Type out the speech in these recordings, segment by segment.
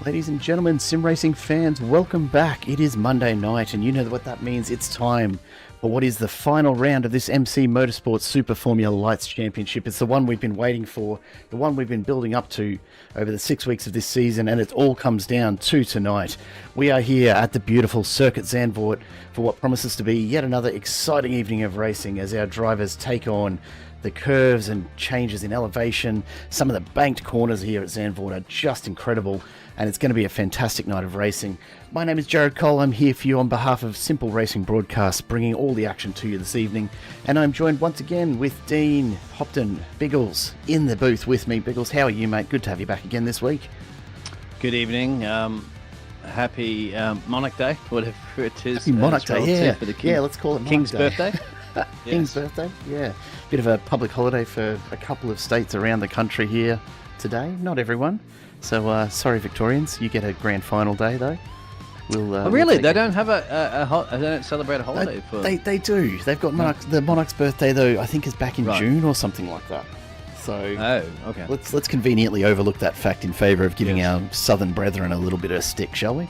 Ladies and gentlemen, sim racing fans, welcome back. It is Monday night, and you know what that means. It's time for what is the final round of this MC Motorsport Super Formula Lights Championship. It's the one we've been waiting for, the one we've been building up to over the 6 weeks of this season, and it all comes down to tonight. We are here at the beautiful Circuit Zandvoort for what promises to be yet another exciting evening of racing as our drivers take on the curves and changes in elevation. Some of the banked corners here at Zandvoort are just incredible, and it's going to be a fantastic night of racing. My name is Jared Cole. I'm here for you on behalf of Simple Racing Broadcasts, bringing all the action to you this evening. And I'm joined once again with Dean Hopton. Biggles in the booth with me. Biggles, how are you, mate? Good to have you back again this week. Good evening. Happy Monarch Day, whatever it is. Happy Monarch Day, yeah. For the King, let's call it King's birthday. King's birthday, yeah. Bit of a public holiday for a couple of states around the country here today. Not everyone. So, sorry, Victorians, you get a grand final day, though. Really? They don't have they don't celebrate a holiday for... They do. They've got the Monarch's birthday, though, I think is back in June or something like that. So, okay. Let's conveniently overlook that fact in favour of giving our southern brethren a little bit of a stick, shall we?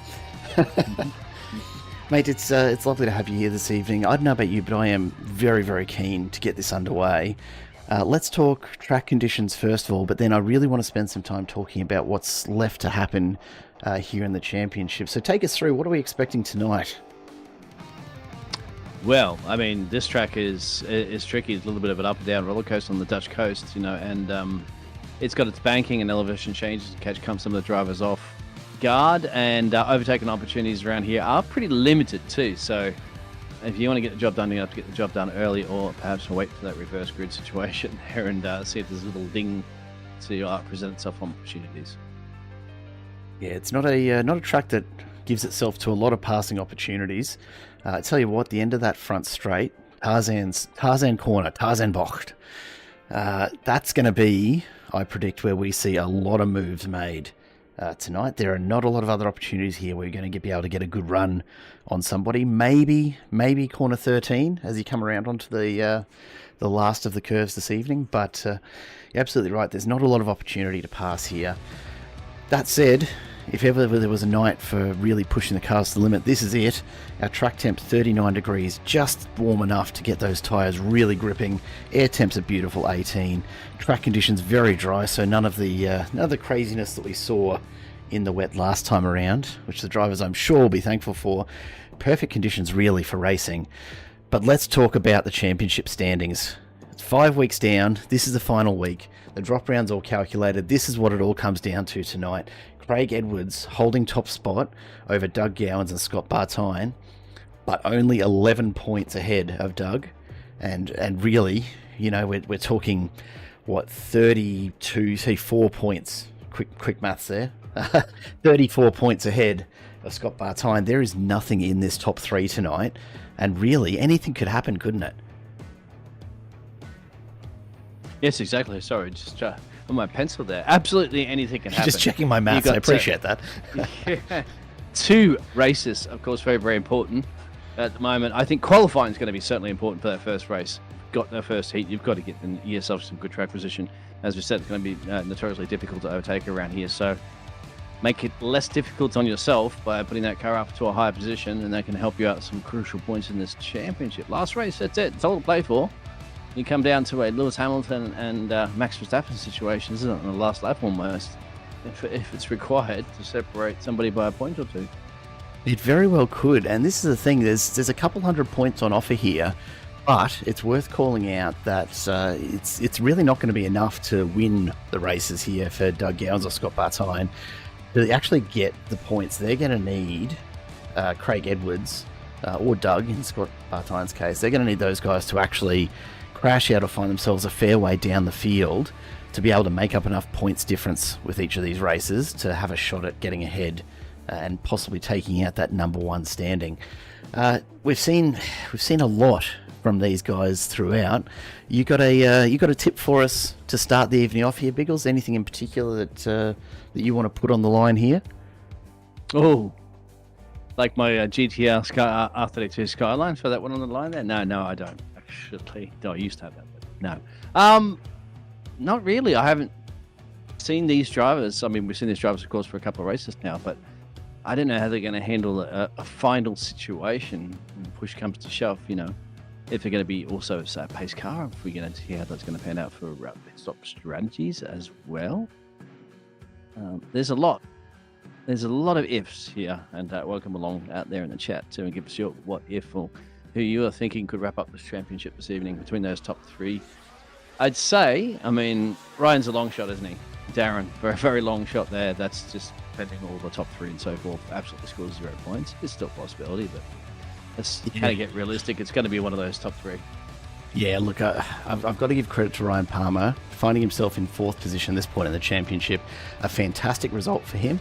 Mate, it's lovely to have you here this evening. I don't know about you, but I am very, very keen to get this underway. Let's talk track conditions first of all, but then I really want to spend some time talking about what's left to happen here in the championship. So take us through. What are we expecting tonight? Well, I mean, this track is tricky. It's a little bit of an up and down roller coaster on the Dutch coast, and it's got its banking and elevation changes to catch some of the drivers off guard, and overtaking opportunities around here are pretty limited too. So if you want to get the job done, you have to get the job done early, or perhaps wait for that reverse grid situation there and see if there's a little ding to present itself on opportunities. Yeah, it's not a track that gives itself to a lot of passing opportunities. I tell you what, the end of that front straight, Tarzan corner, Tarzan Bocht, that's going to be, I predict, where we see a lot of moves made tonight. There are not a lot of other opportunities here where you're going to be able to get a good run on somebody. Maybe corner 13 as you come around onto the last of the curves this evening. But you're absolutely right. There's not a lot of opportunity to pass here. That said, if ever there was a night for really pushing the cars to the limit, this is it. Our track temp 39 degrees, just warm enough to get those tyres really gripping. Air temps are beautiful, 18. Track conditions very dry, so none of the craziness that we saw in the wet last time around, which the drivers I'm sure will be thankful for. Perfect conditions really for racing. But let's talk about the championship standings. It's 5 weeks down. This is the final week. The drop round's all calculated. This is what it all comes down to tonight. Craig Edwards holding top spot over Doug Gowans and Scott Bartine, but only 11 points ahead of Doug. And really, you know, we're talking, 34 points. Quick maths there. 34 points ahead of Scott Bartine. There is nothing in this top three tonight. And really, anything could happen, couldn't it? Yes, exactly. Sorry, just on my pencil there. Absolutely anything can happen. Just checking my maths. I appreciate that. Two races, of course, very, very important at the moment. I think qualifying is going to be certainly important for that first race. Got the first heat, you've got to get yourself some good track position. As we said, it's going to be notoriously difficult to overtake around here. So make it less difficult on yourself by putting that car up to a higher position, and that can help you out some crucial points in this championship. Last race, that's it. It's all to play for. You come down to a Lewis Hamilton and Max Verstappen situation, isn't it, on the last lap almost, if it's required to separate somebody by a point or two. It very well could, and this is the thing, there's a couple hundred points on offer here, but it's worth calling out that it's really not going to be enough to win the races here for Doug Gowans or Scott Bartine. To actually get the points, they're going to need Craig Edwards or Doug, in Scott Bartine's case, they're going to need those guys to actually crash out or find themselves a fair way down the field to be able to make up enough points difference with each of these races to have a shot at getting ahead and possibly taking out that number one standing. We've seen a lot from these guys throughout. You got a tip for us to start the evening off here, Biggles? Anything in particular that you want to put on the line here? Oh, like my GTR R32 Skyline for that one on the line there? No, I don't. Actually, no, I used to have that, but no. Not really. I haven't seen these drivers. I mean, we've seen these drivers, of course, for a couple of races now, but I don't know how they're going to handle a final situation when push comes to shove, if they're going to be also a pace car, if we're going to see how that's going to pan out for pit stop strategies as well. There's a lot of ifs here, and welcome along out there in the chat too, and give us your what if or who you are thinking could wrap up this championship this evening between those top three. I'd say, Ryan's a long shot, isn't he? Darren, very, very long shot there. That's just pending all the top three and so forth. Absolutely scores 0 points. It's still a possibility, but let's kind of get realistic. It's going to be one of those top three. Yeah, look, I've got to give credit to Ryan Palmer, finding himself in 4th position at this point in the championship. A fantastic result for him.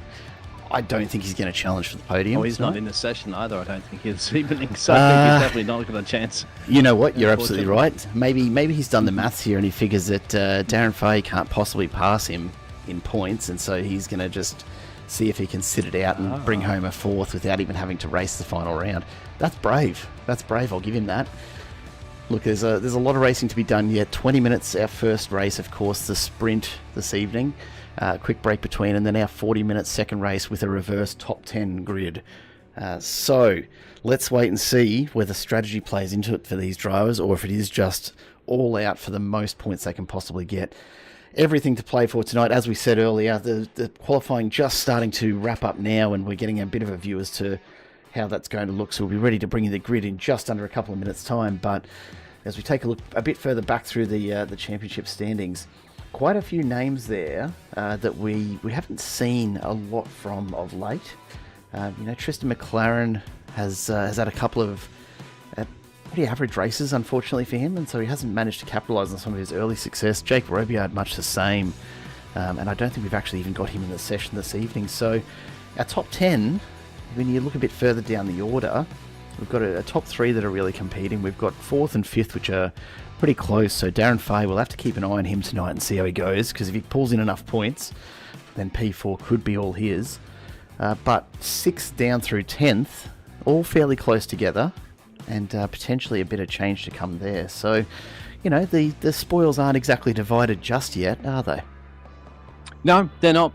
I don't think he's going to challenge for the podium. Oh, he's not in the session either, I don't think, this evening. So I think he's definitely not got a chance. You know what? You're absolutely right. Maybe he's done the maths here and he figures that Darren Fay can't possibly pass him in points, and so he's going to just see if he can sit it out and bring home a 4th without even having to race the final round. That's brave. I'll give him that. Look, there's a lot of racing to be done yet. 20 minutes, our first race, of course, the sprint this evening. Quick break between, and then our 40-minute second race with a reverse top 10 grid. So let's wait and see whether strategy plays into it for these drivers, or if it is just all out for the most points they can possibly get. Everything to play for tonight. As we said earlier, the qualifying just starting to wrap up now, and we're getting a bit of a view as to how that's going to look. So we'll be ready to bring you the grid in just under a couple of minutes' time. But as we take a look a bit further back through the championship standings, quite a few names there that we haven't seen a lot from of late. Tristan McLaren has had a couple of pretty average races, unfortunately for him, and so he hasn't managed to capitalise on some of his early success. Jake Robillard, much the same, and I don't think we've actually even got him in the session this evening. So our top 10, when you look a bit further down the order, we've got a top 3 that are really competing. We've got 4th and 5th, which are pretty close, so Darren Fay, we'll have to keep an eye on him tonight and see how he goes, because if he pulls in enough points, then P4 could be all his. But 6th down through 10th, all fairly close together, and potentially a bit of change to come there. So, the spoils aren't exactly divided just yet, are they? No, they're not.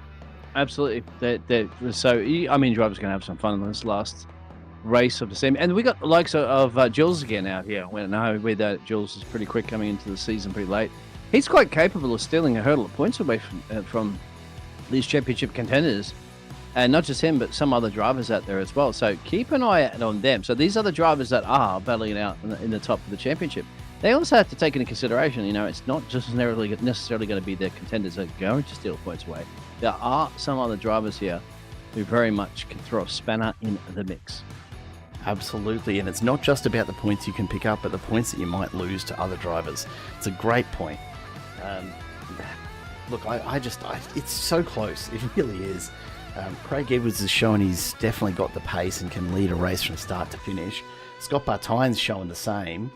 Absolutely. So, drivers going to have some fun in this last race of the same. And we got the likes of Jules again out here. We know that Jules is pretty quick coming into the season pretty late. He's quite capable of stealing a hurdle of points away from these championship contenders. And not just him, but some other drivers out there as well. So keep an eye out on them. So these are the drivers that are battling it out in the top of the championship. They also have to take into consideration, it's not just necessarily going to be the contenders that are going to steal points away. There are some other drivers here who very much can throw a spanner in the mix. Absolutely, and it's not just about the points you can pick up, but the points that you might lose to other drivers. It's a great point. Look, it's so close. It really is. Craig Edwards has shown he's definitely got the pace and can lead a race from start to finish. Scott Bartine's showing the same.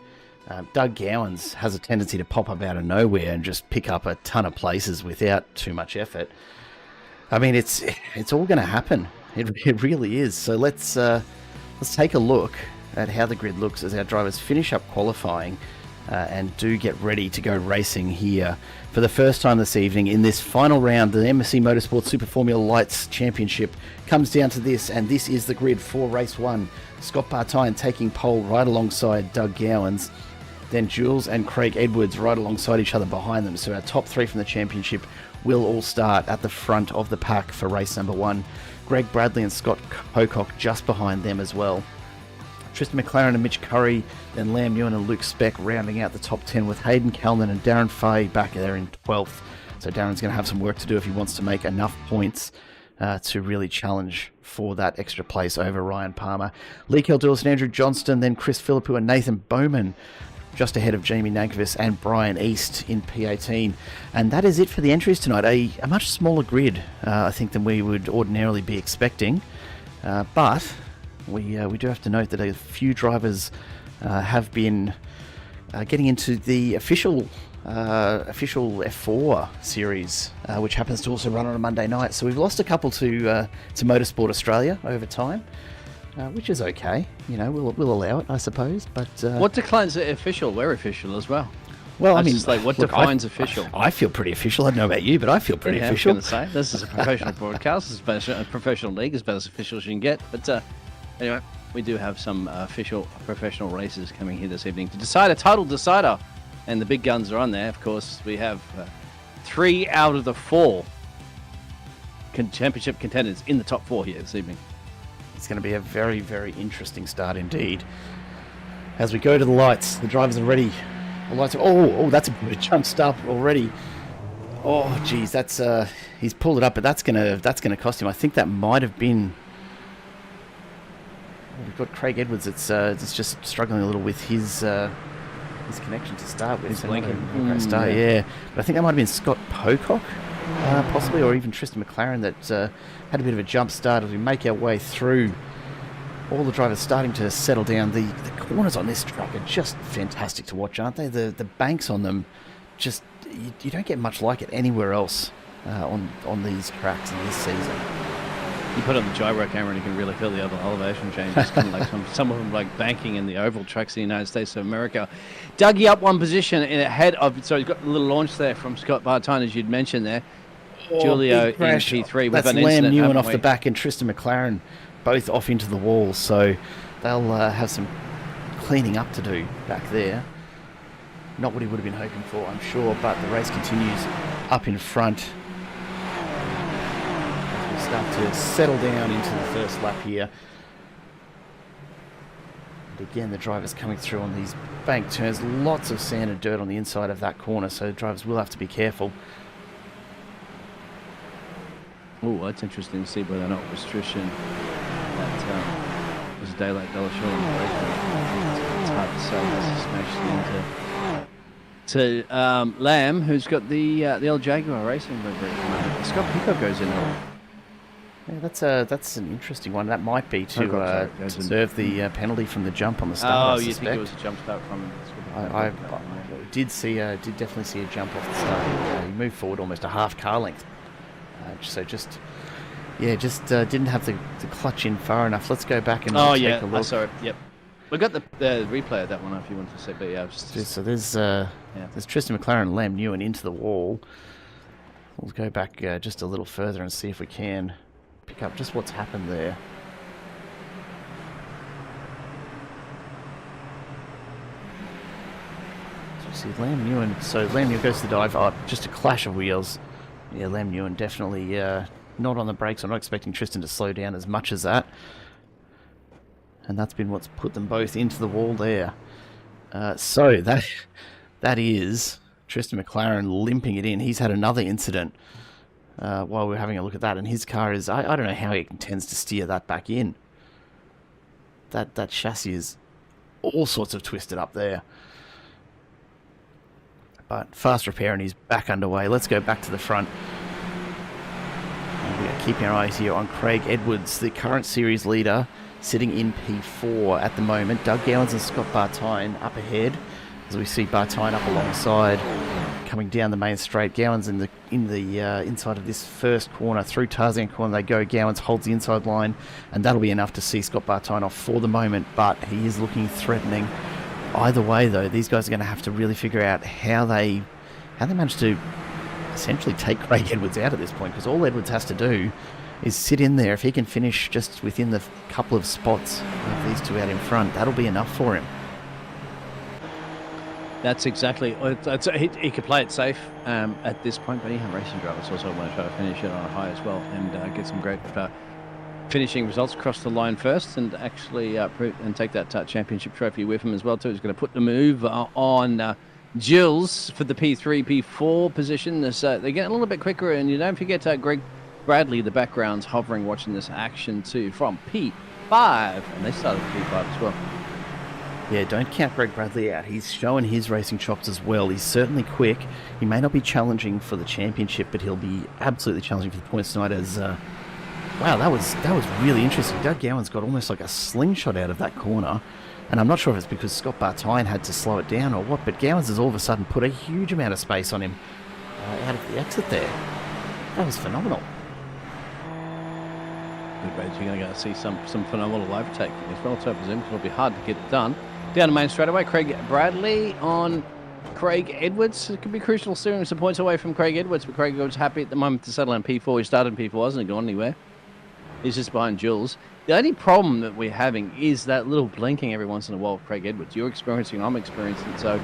Doug Gowans has a tendency to pop up out of nowhere and just pick up a ton of places without too much effort. It's all going to happen. It really is. So let's take a look at how the grid looks as our drivers finish up qualifying and do get ready to go racing here for the first time this evening in this final round. The MC Motorsport Super Formula Lights Championship comes down to this, and this is the grid for race 1. Scott Bartine taking pole right alongside Doug Gowans, then Jules and Craig Edwards right alongside each other behind them. So our top 3 from the championship will all start at the front of the pack for race number 1. Greg Bradley and Scott Pocock just behind them as well. Tristan McLaren and Mitch Curry, then Liam Ewan and Luke Speck rounding out the top 10 with Hayden Kalman and Darren Fay back there in 12th. So Darren's going to have some work to do if he wants to make enough points to really challenge for that extra place over Ryan Palmer. Lee Keldulis and Andrew Johnston, then Chris Philippou and Nathan Bowman just ahead of Jamie Nankervis and Brian East in P18. And that is it for the entries tonight. A much smaller grid, I think, than we would ordinarily be expecting. But we do have to note that a few drivers have been getting into the official F4 series, which happens to also run on a Monday night. So we've lost a couple to Motorsport Australia over time, which is okay. We'll allow it, I suppose. But what declines are official? We're official as well. Well, I That's mean, just like what look, defines official. I feel pretty official. I don't know about you, but I feel pretty Yeah, official. I was going to say, this is a professional broadcast. It's a professional league, as about as official as you can get. But anyway, we do have some official professional races coming here this evening to decide a title decider. And the big guns are on there. Of course, we have 3 out of the 4 championship contenders in the top 4 here this evening. It's going to be a very, very interesting start indeed. As we go to the lights, the drivers are ready. The lights are, oh, that's a bit of a jump start already. Oh, geez, that's he's pulled it up, but that's gonna cost him. I think that might have been. We've got Craig Edwards. It's just struggling a little with his connection to start with. He's blinking. Yeah. But I think that might have been Scott Pocock, possibly, or even Tristan McLaren that had a bit of a jump start as we make our way through. All the drivers starting to settle down. The corners on this track are just fantastic to watch, aren't they? The banks on them, just you don't get much like it anywhere else on these tracks in this season. You put on the gyro camera and you can really feel the elevation changes. Kind of like some of them like banking in the oval tracks in the United States of America. Dougie up one position in ahead of, so he's got a little launch there from Scott Bartine, as you'd mentioned there. Julio in P3 with That's an Lamb incident, Newen haven't off we? the back and Tristan McLaren both off into the wall, so they'll have some cleaning up to do back there. Not what he would have been hoping for, I'm sure, but the race continues up in front. As we start to settle down into the first lap here. And again, the drivers coming through on these bank turns, lots of sand and dirt on the inside of that corner, so the drivers will have to be careful. Oh, that's interesting to see whether or not restriction that was a daylight dollar short on the break. It's hard to say. That's smashed into Lamb, who's got the old Jaguar Racing livery at the moment. Scott Pico goes in there. Yeah, that's an interesting one. That might be to serve the penalty from the jump on the start. Oh, you think it was a jump start from? I did definitely see a jump off the start. He moved forward almost a half car length. Didn't have the clutch in far enough. Let's go back and take a look. I saw it. Yep, we got the replay of that one if you want to see. But yeah, so there's Tristan McLaren and Lamb Newen into the wall. We'll go back just a little further and see if we can pick up just what's happened there. So you see Lamb Newen. So Lamb Newen goes to the dive. Oh, just a clash of wheels. Yeah, Lamb Newen definitely not on the brakes. I'm not expecting Tristan to slow down as much as that. And that's been what's put them both into the wall there. So that is Tristan McLaren limping it in. He's had another incident while we're having a look at that. And his car is, I don't know how he intends to steer that back in. That chassis is all sorts of twisted up there. But fast repair and he's back underway. Let's go back to the front. And we are keeping our eyes here on Craig Edwards, the current series leader, sitting in P4 at the moment. Doug Gowans and Scott Bartine up ahead, as we see Bartine up alongside, coming down the main straight. Gowans in the inside of this first corner, through Tarzan corner they go. Gowans holds the inside line, and that'll be enough to see Scott Bartine off for the moment, but he is looking threatening. Either way, though, these guys are going to have to really figure out how they manage to essentially take Craig Edwards out at this point, because all Edwards has to do is sit in there. If he can finish just within the couple of spots of these two out in front, that'll be enough for him. That's exactly. He could play it safe at this point, but racing drivers also want to try to finish it on a high as well and get some great finishing results across the line first, and actually and take that championship trophy with him as well too. He's going to put the move on Gilles for the P3, P4 position. They're getting a little bit quicker, and you don't forget Greg Bradley, the background's hovering, watching this action too from P5, and they started P5 as well. Yeah, don't count Greg Bradley out. He's showing his racing chops as well. He's certainly quick. He may not be challenging for the championship, but he'll be absolutely challenging for the points tonight. As wow, that was really interesting. Doug Gowan's got almost like a slingshot out of that corner, and I'm not sure if it's because Scott Bartine had to slow it down or what, but Gowans has all of a sudden put a huge amount of space on him out of the exit there. That was phenomenal. You're going to see some phenomenal overtaking as well, so I presume it'll be hard to get it done. Down the main straightaway, Craig Bradley on Craig Edwards. It could be crucial, steering some points away from Craig Edwards, but Craig Edwards happy at the moment to settle in P4. He started in P4, hasn't gone anywhere. He's just behind Jules. The only problem that we're having is that little blinking every once in a while with Craig Edwards. You're experiencing, I'm experiencing, so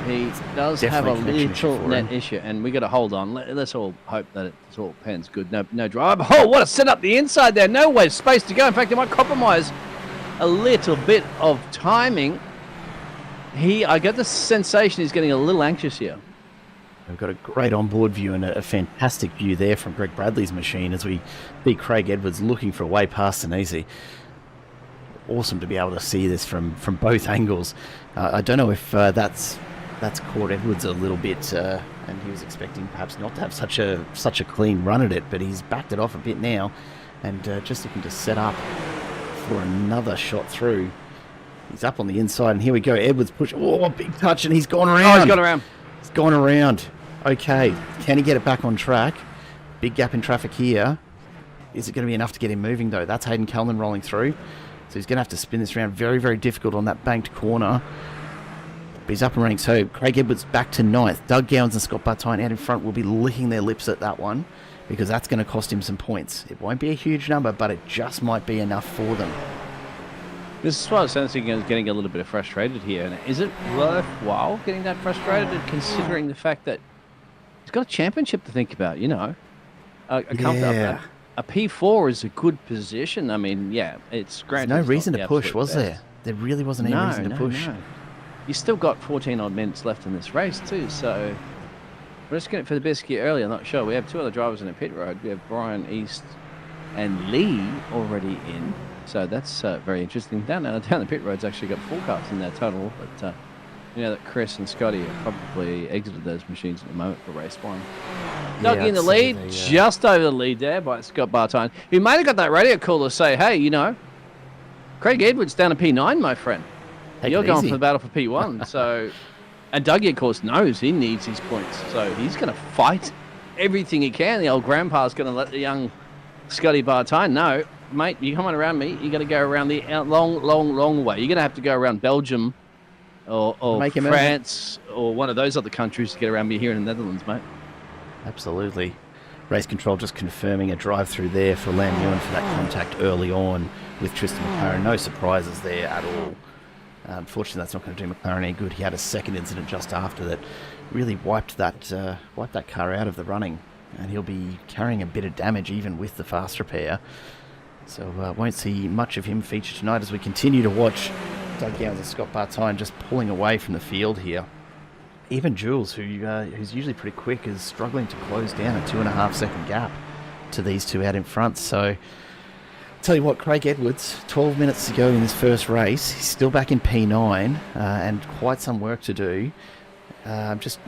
he does have a little net issue, and we got to hold on. Let's all hope that it all pans good. No drive. Oh, what a set up the inside there. No way, space to go. In fact, it might compromise a little bit of timing. I get the sensation he's getting a little anxious here. We've got a great onboard view and a fantastic view there from Greg Bradley's machine as we see Craig Edwards looking for a way past Sinisi. Awesome to be able to see this from both angles. I don't know if that's caught Edwards a little bit, and he was expecting perhaps not to have such a clean run at it, but he's backed it off a bit now, and just looking to set up for another shot through. He's up on the inside, and here we go. Edwards push. Oh, big touch, and he's gone around. Oh, he's gone around. He's gone around. Okay, can he get it back on track? Big gap in traffic here. Is it going to be enough to get him moving, though? That's Hayden Cullen rolling through. So he's going to have to spin this around. Very, very difficult on that banked corner. But he's up and running. So Craig Edwards back to 9th. Doug Gowans and Scott Bartine out in front will be licking their lips at that one, because that's going to cost him some points. It won't be a huge number, but it just might be enough for them. This is what I was sensing is getting a little bit frustrated here. And is it worthwhile getting that frustrated, considering the fact that he's got a championship to think about, you know? A P4 is a good position. I mean, yeah, it's great. There's no reason to push, was there? There really wasn't any reason to push. No. You still got 14 odd minutes left in this race too, so we're just going for the best gear early. I'm not sure. We have two other drivers in the pit road. We have Brian East and Lee already in. So that's very interesting. Down the pit road's actually got 4 cars in there total, but you know that Chris and Scotty have probably exited those machines at the moment for race 1. Doug in the lead, just over the lead there by Scott Bartine, who might have got that radio call to say, hey, you know, Craig Edwards down to P9, my friend. You're going for the battle for P1. So, and Dougie, of course, knows he needs his points. So he's going to fight everything he can. The old grandpa's going to let the young Scotty Bartine know, mate, you come on around me, you got to go around the long way. You're going to have to go around Belgium or France or one of those other countries to get around me here in the Netherlands, mate. Absolutely. Race control just confirming a drive-through there for Lam Ewan for that contact early on with Tristan McLaren. No surprises there at all. Unfortunately, that's not going to do McLaren any good. He had a second incident just after that really wiped that car out of the running, and he'll be carrying a bit of damage even with the fast repair. So won't see much of him feature tonight as we continue to watch Doug Gowans and Scott Bartine just pulling away from the field here. Even Jules, who's usually pretty quick, is struggling to close down a 2.5 second gap to these two out in front. So, tell you what, Craig Edwards, 12 minutes to go in his first race. He's still back in P9 and quite some work to do. Just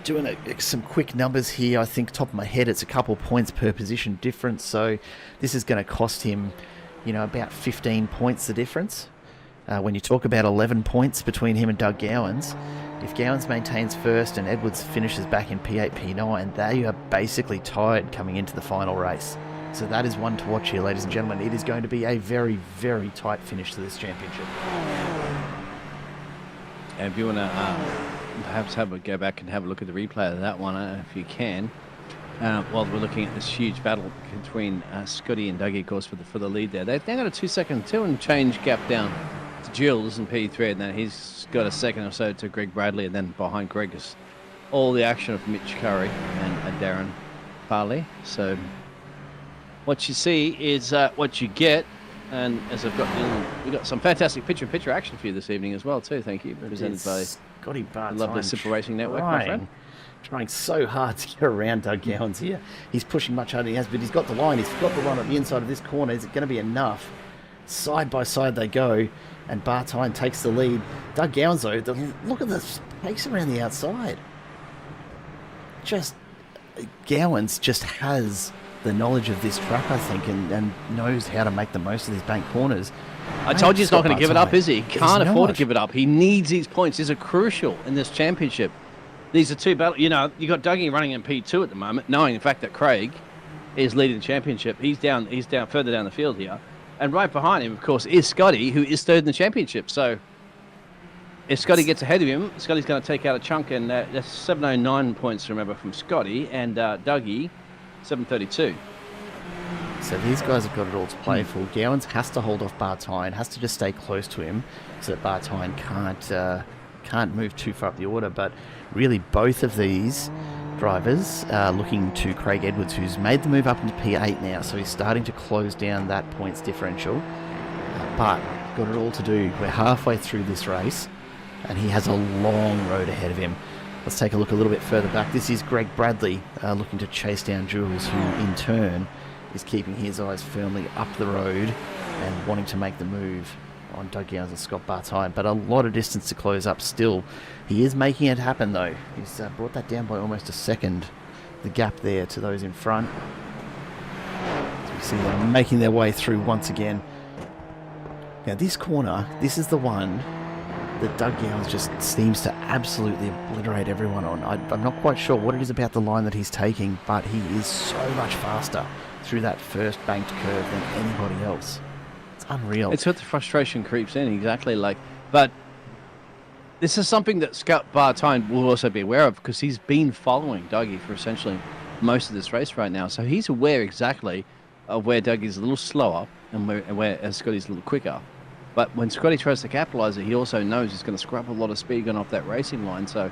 doing some quick numbers here. I think top of my head, it's a couple points per position difference. So, this is going to cost him, about 15 points the difference. When you talk about 11 points between him and Doug Gowans, if Gowans maintains first and Edwards finishes back in P8, P9, they are basically tied coming into the final race. So that is one to watch here, ladies and gentlemen. It is going to be a very, very tight finish to this championship. And if you want to perhaps go back and have a look at the replay of that one, if you can, while we're looking at this huge battle between Scotty and Dougie, of course, for the lead there. They've now got a 2 and change gap down to Jules in P3, and then he's got a second or so to Greg Bradley, and then behind Greg is all the action of Mitch Curry and Darren Farley. So what you see is what you get, and as we've got some fantastic picture-in-picture action for you this evening as well too. Thank you, presented by Scotty Bartine, the lovely Simple Racing Network, my friend. Trying so hard to get around Doug Gowans here. He's pushing much harder than he has, but he's got the line. He's got the line at the inside of this corner. Is it going to be enough? Side by side they go, and Bartine takes the lead. Doug Gowans, though, look at the space around the outside. Gowans just has the knowledge of this track, I think, and knows how to make the most of these bank corners. I told you he's not going to give it up, is he? He can't afford to give it up. He needs these points. These are crucial in this championship. These are two battles. You got Dougie running in P2 at the moment, knowing the fact that Craig is leading the championship. He's down further down the field here. And right behind him, of course, is Scotty, who is third in the championship. So if Scotty gets ahead of him, Scotty's going to take out a chunk, and that's 709 points, remember, from Scotty, and Dougie, 732. So these guys have got it all to play for. Gowans has to hold off Bartine, has to just stay close to him so that Bartine can't move too far up the order. But really, both of these drivers are looking to Craig Edwards, who's made the move up into P8 now, so he's starting to close down that points differential. But got it all to do. We're halfway through this race, and he has a long road ahead of him. Let's take a look a little bit further back. This is Greg Bradley looking to chase down Jules, who in turn is keeping his eyes firmly up the road and wanting to make the move on Doug Gowans and Scott Bartine. But a lot of distance to close up still. He is making it happen, though. He's brought that down by almost a second, the gap there to those in front. So we see them making their way through once again. Now this corner, this is the one that Doug Gowans just seems to absolutely obliterate everyone on. I'm not quite sure what it is about the line that he's taking, but he is so much faster through that first banked curve than anybody else. It's unreal. It's what the frustration creeps in, exactly. But this is something that Scott Bartine will also be aware of, because he's been following Dougie for essentially most of this race right now. So he's aware exactly of where Dougie's a little slower and where Scotty's a little quicker. But when Scotty tries to capitalise it, he also knows he's going to scrap a lot of speed going off that racing line. So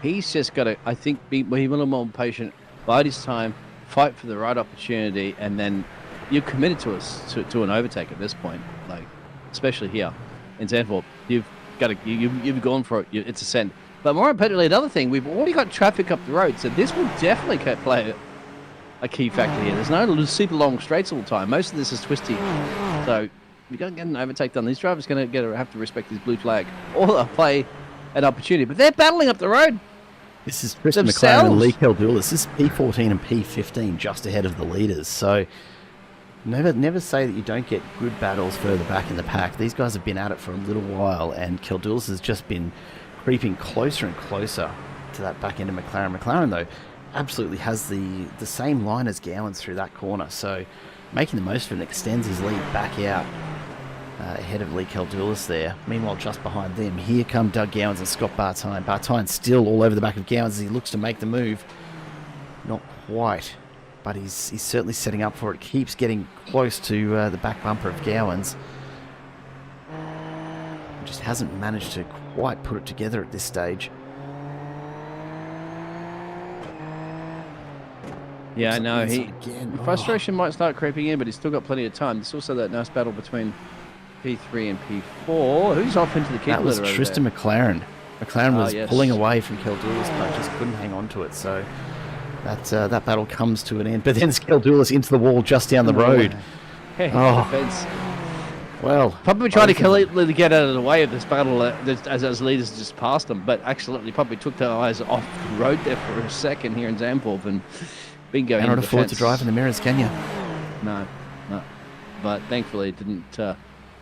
he's just got to, I think, be a little more patient, bide his time, fight for the right opportunity, and then you're committed to an overtake at this point, especially here in Zandvoort. You've gone for it. It's a send. But more importantly, another thing, we've already got traffic up the road, so this will definitely play a key factor here. There's no super long straights all the time. Most of this is twisty. So you're going to get an overtake done. These drivers are going to have to respect this blue flag, or they'll play an opportunity. But they're battling up the road. This is Tristan McLaren and Lee Keldulis. This is P14 and P15 just ahead of the leaders. So never say that you don't get good battles further back in the pack. These guys have been at it for a little while, and Keldulis has just been creeping closer and closer to that back end of McLaren. McLaren, though, absolutely has the same line as Gowans through that corner. So making the most of it, extends his lead back out ahead of Lee Keldulis there. Meanwhile, just behind them, here come Doug Gowans and Scott Bartine. Bartine still all over the back of Gowans as he looks to make the move. Not quite, but he's certainly setting up for it. Keeps getting close to the back bumper of Gowans. Just hasn't managed to quite put it together at this stage. Yeah, I know. Again. Frustration might start creeping in, but he's still got plenty of time. There's also that nice battle between P3 and P4. Who's off into the keeper? That was Tristan McLaren. McLaren was yes, pulling away from Keldulis, but just couldn't hang on to it. So that battle comes to an end. But then Keldulis into the wall just down the road. Defense. Well, probably trying to get out of the way of this battle as leaders just passed them, but actually probably took their eyes off the road there for a second here in Zandvoort, and bingo. Cannot afford to drive in the mirrors, can you? No. But thankfully it didn't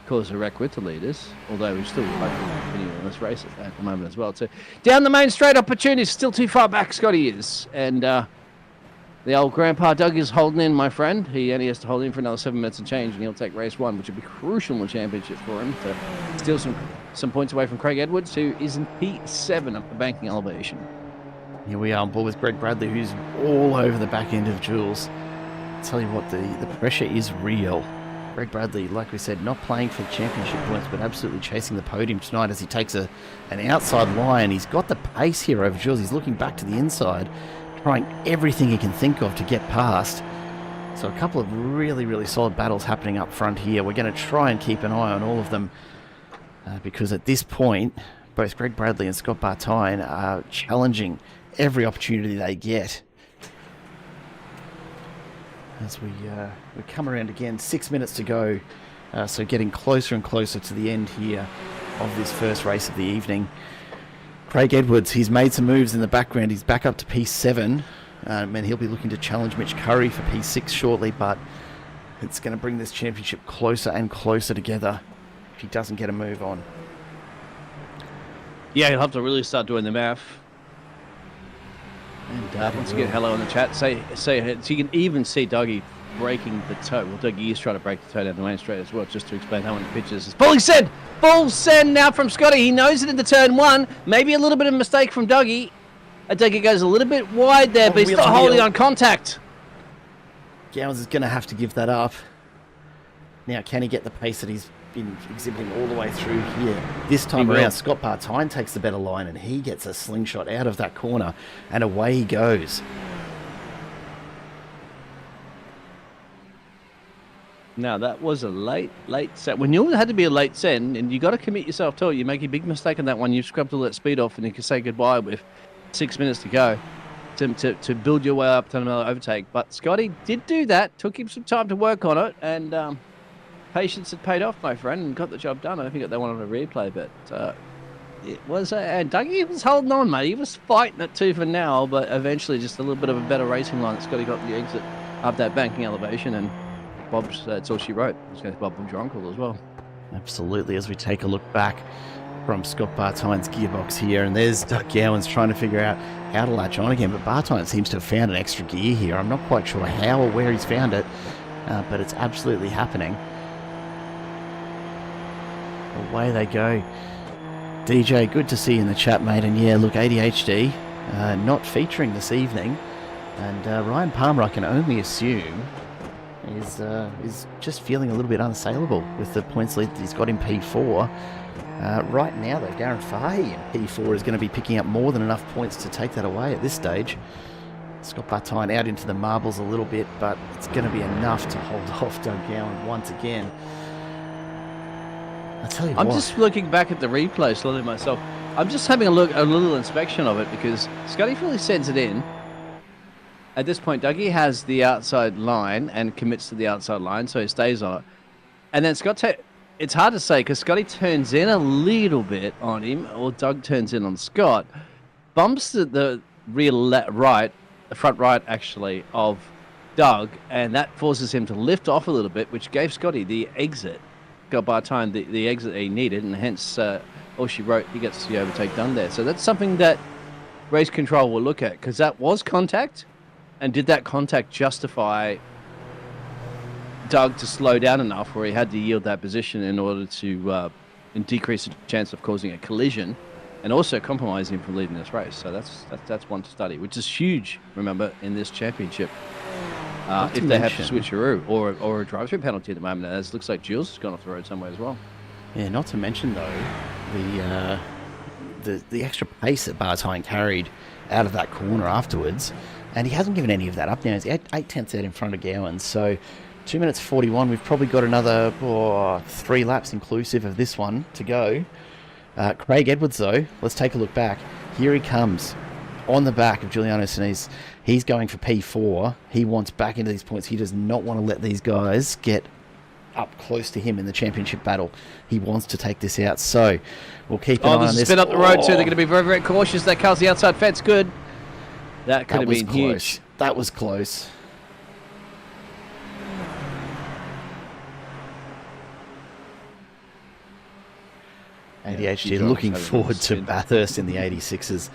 cause a wreck with the leaders, although we're still continuing this race at the moment as well. So down the main straight, opportunity, still too far back, Scotty is. And the old Grandpa Doug is holding in, my friend. He only has to hold in for another 7 minutes and change, and he'll take race 1, which will be crucial in the championship for him to steal some points away from Craig Edwards, who is in P7 up the banking elevation. Here we are on board with Greg Bradley, who's all over the back end of Jules. I'll tell you what, the pressure is real. Greg Bradley, like we said, not playing for championship points, but absolutely chasing the podium tonight as he takes an outside line. He's got the pace here over Jules. He's looking back to the inside, trying everything he can think of to get past. So a couple of really, really solid battles happening up front here. We're going to try and keep an eye on all of them because at this point, both Greg Bradley and Scott Bartine are challenging every opportunity they get. As we come around again, 6 minutes to go, so getting closer and closer to the end here of this first race of the evening. Craig Edwards, he's made some moves in the background. He's back up to P7, and he'll be looking to challenge Mitch Curry for P6 shortly, but it's going to bring this championship closer and closer together if he doesn't get a move on. Yeah, he'll have to really start doing the math. And once again, hello in the chat. Say, so you can even see Dougie breaking the toe. Well, Dougie is trying to break the toe down the main straight as well, just to explain how many pitches. Fully send! Full send now from Scotty. He knows it into turn 1. Maybe a little bit of a mistake from Dougie. Dougie goes a little bit wide there, but he's still holding on contact. Gowans is going to have to give that up. Now, can he get the pace that he's been exhibiting all the way through here? This time around, Scott Bartine takes the better line, and he gets a slingshot out of that corner, and away he goes. Now, that was a late set. We knew it had to be a late send, and you got to commit yourself to it. You make a big mistake on that one. You've scrubbed all that speed off, and you can say goodbye with 6 minutes to go to build your way up to another overtake. But Scotty did do that. Took him some time to work on it, and patience had paid off, my friend, and got the job done. I don't think they wanted a replay, but it was... and Dougie was holding on, mate. He was fighting it tooth and nail, but eventually just a little bit of a better racing line. Scotty got the exit up that banking elevation, and Bob's, that's all she wrote. I was going to Bob's your uncle as well. Absolutely, as we take a look back from Scott Bartine's gearbox here, and there's Doug Gowans trying to figure out how to latch on again, but Bartine seems to have found an extra gear here. I'm not quite sure how or where he's found it, but it's absolutely happening. Away they go. DJ, good to see you in the chat, mate, and yeah, look, ADHD not featuring this evening, and Ryan Palmer, I can only assume, is just feeling a little bit unassailable with the points lead that he's got in P4. Right now, though, Darren Fahey in P4 is going to be picking up more than enough points to take that away at this stage. Scott Bartine out into the marbles a little bit, but it's going to be enough to hold off Doug Gowan once again. I tell you what. I'm just looking back at the replay slowly myself. I'm just having a little inspection of it, because Scotty fully sends it in. At this point, Dougie has the outside line and commits to the outside line, so he stays on it. And then Scott, it's hard to say, because Scotty turns in a little bit on him, or Doug turns in on Scott, bumps the rear right, the front right actually, of Doug, and that forces him to lift off a little bit, which gave Scotty the exit. Got by time the exit he needed, and hence all she wrote, he gets the overtake done there. So that's something that race control will look at, because that was contact. And did that contact justify Doug to slow down enough where he had to yield that position in order to decrease the chance of causing a collision, and also compromise him from leading this race? So that's one to study, which is huge, remember, in this championship. If they have to switch a route or a drive-through penalty at the moment, as it looks like Jules has gone off the road somewhere as well. Yeah, not to mention, though, the extra pace that Bartine carried out of that corner afterwards. And he hasn't given any of that up now. He's 8/10 out in front of Gowans. So 2 minutes 41. We've probably got another 3 laps inclusive of this one to go. Craig Edwards, though, let's take a look back. Here he comes on the back of Giuliano Sinise. He's going for P4. He wants back into these points. He does not want to let these guys get up close to him in the championship battle. He wants to take this out. So we'll keep an eye on this. Spin up the road, too. They're going to be very, very cautious. That cars the outside fence. Good. That could have been huge. That was close. ADHD looking forward to Bathurst in the 86s.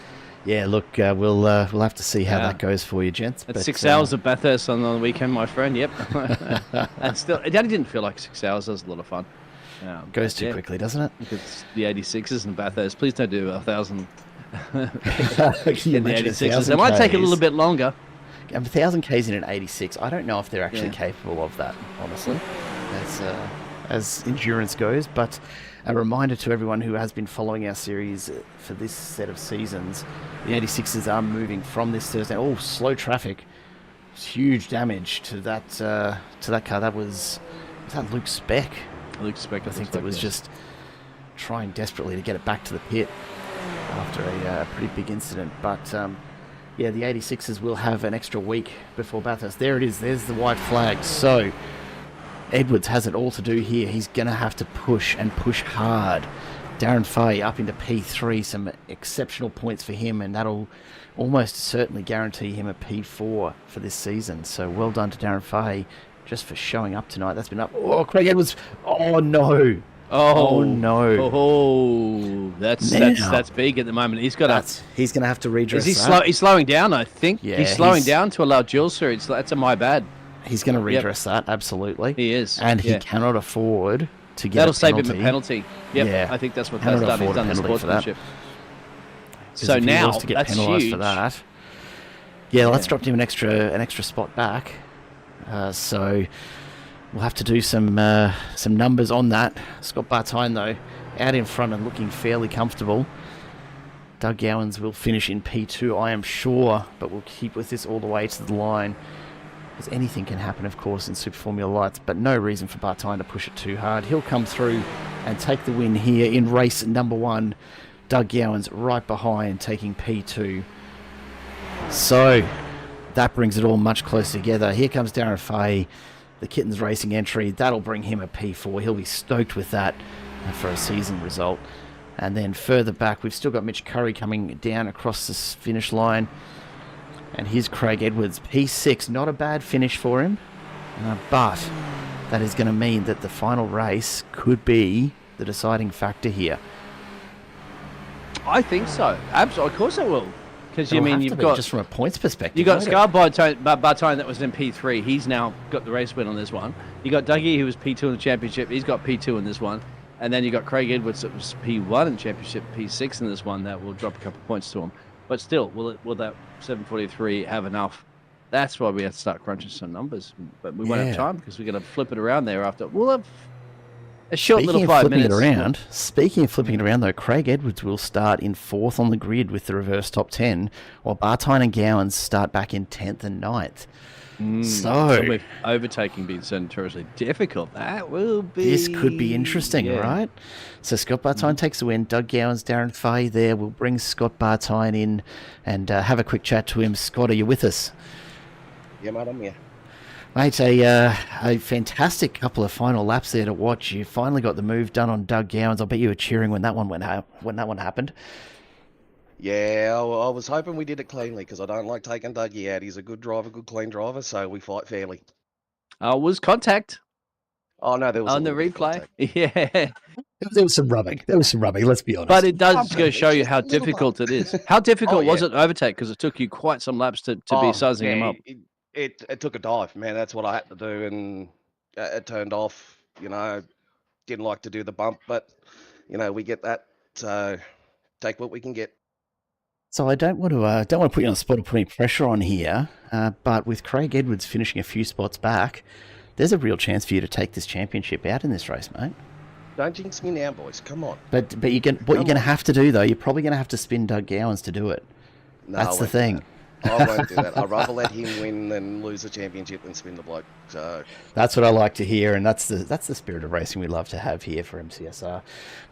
Yeah, look, we'll have to see how that goes for you, gents. It's 6 hours of Bathurst on the weekend, my friend. Yep. And still, it didn't feel like 6 hours. It was a lot of fun. Goes too quickly, doesn't it? It's the 86s and Bathurst. Please don't do 1,000. In the 86s. They might take a little bit longer. 1,000 Ks in an 86. I don't know if they're actually capable of that, honestly, as endurance goes. But a reminder to everyone who has been following our series for this set of seasons, the 86s are moving from this Thursday. Oh, slow traffic. It's huge damage to that car. That was that Luke Speck? Luke Speck, I think that was just trying desperately to get it back to the pit after a pretty big incident. But the 86ers will have an extra week before Bathurst. There it is. There's the white flag. So Edwards has it all to do here. He's going to have to push and push hard. Darren Fahey up into P3. Some exceptional points for him, and that'll almost certainly guarantee him a P4 for this season. So well done to Darren Fahey just for showing up tonight. That's been up. Oh, Craig Edwards. Oh, no. Oh no! Oh, that's big at the moment. He's going to have to redress. He's slowing down, I think. Yeah, he's slowing down to allow Jules through. That's a my bad. He's going to redress that, absolutely. He is. And he cannot afford to get That'll a save penalty. him a penalty. Yep. Yeah. I think that's what Cannot that's done. He's afford a done the penalty for that. sportsmanship. 'Cause So if he now, was to get that's penalised huge. for that. Yeah, let's drop him an extra spot back. So we'll have to do some numbers on that. Scott Bartine, though, out in front and looking fairly comfortable. Doug Gowans will finish in P2, I am sure, but we'll keep with this all the way to the line. Because anything can happen, of course, in Super Formula Lights, but no reason for Bartine to push it too hard. He'll come through and take the win here in race number 1. Doug Gowans right behind, taking P2. So that brings it all much closer together. Here comes Darren Fahey, the Kittens Racing entry. That'll bring him a P4. He'll be stoked with that for a season result. And then further back, we've still got Mitch Curry coming down across this finish line. And here's Craig Edwards, P6. Not a bad finish for him. But that is going to mean that the final race could be the deciding factor here. I think so. Absolutely. Of course it will. Because, you've got... just from a points perspective. You got Scar Bartine that was in P3. He's now got the race win on this one. You got Dougie, who was P2 in the championship. He's got P2 in this one. And then you got Craig Edwards that was P1 in the championship, P6 in this one. That will drop a couple of points to him. But still, will that 743 have enough? That's why we have to start crunching some numbers. But we won't have time because we're going to flip it around there after. We'll have a short little 5 minutes. Speaking of flipping it around, though, Craig Edwards will start in 4th on the grid with the reverse top 10, while Bartine and Gowans start back in 10th and 9th. So with overtaking being so notoriously difficult, that will be... This could be interesting, right? So Scott Bartine takes the win. Doug Gowans, Darren Fahey there. We'll bring Scott Bartine in and have a quick chat to him. Scott, are you with us? Yeah, mate, I'm here. Mate, a fantastic couple of final laps there to watch. You finally got the move done on Doug Gowans. I bet you were cheering when that one happened. Yeah, I was hoping we did it cleanly because I don't like taking Dougie out. He's a good driver, good clean driver, so we fight fairly. Was contact. Oh, no, there was on the replay. Yeah. There was some rubbing. Let's be honest. But it does go show you how difficult it is. How difficult was it to overtake? Because it took you quite some laps to be sizing him up. It took a dive, man. That's what I had to do, and it turned off. Didn't like to do the bump, but, we get that, so take what we can get. So I don't want to put you on the spot or put any pressure on here, but with Craig Edwards finishing a few spots back, there's a real chance for you to take this championship out in this race, mate. Don't jinx me now, boys. Come on. But what you're going to have to do, though, you're probably going to have to spin Doug Gowans to do it. No, that's the thing. I won't do that. I'd rather let him win than lose the championship than spin the bloke. So that's what I like to hear, and that's the spirit of racing we love to have here for MCSR,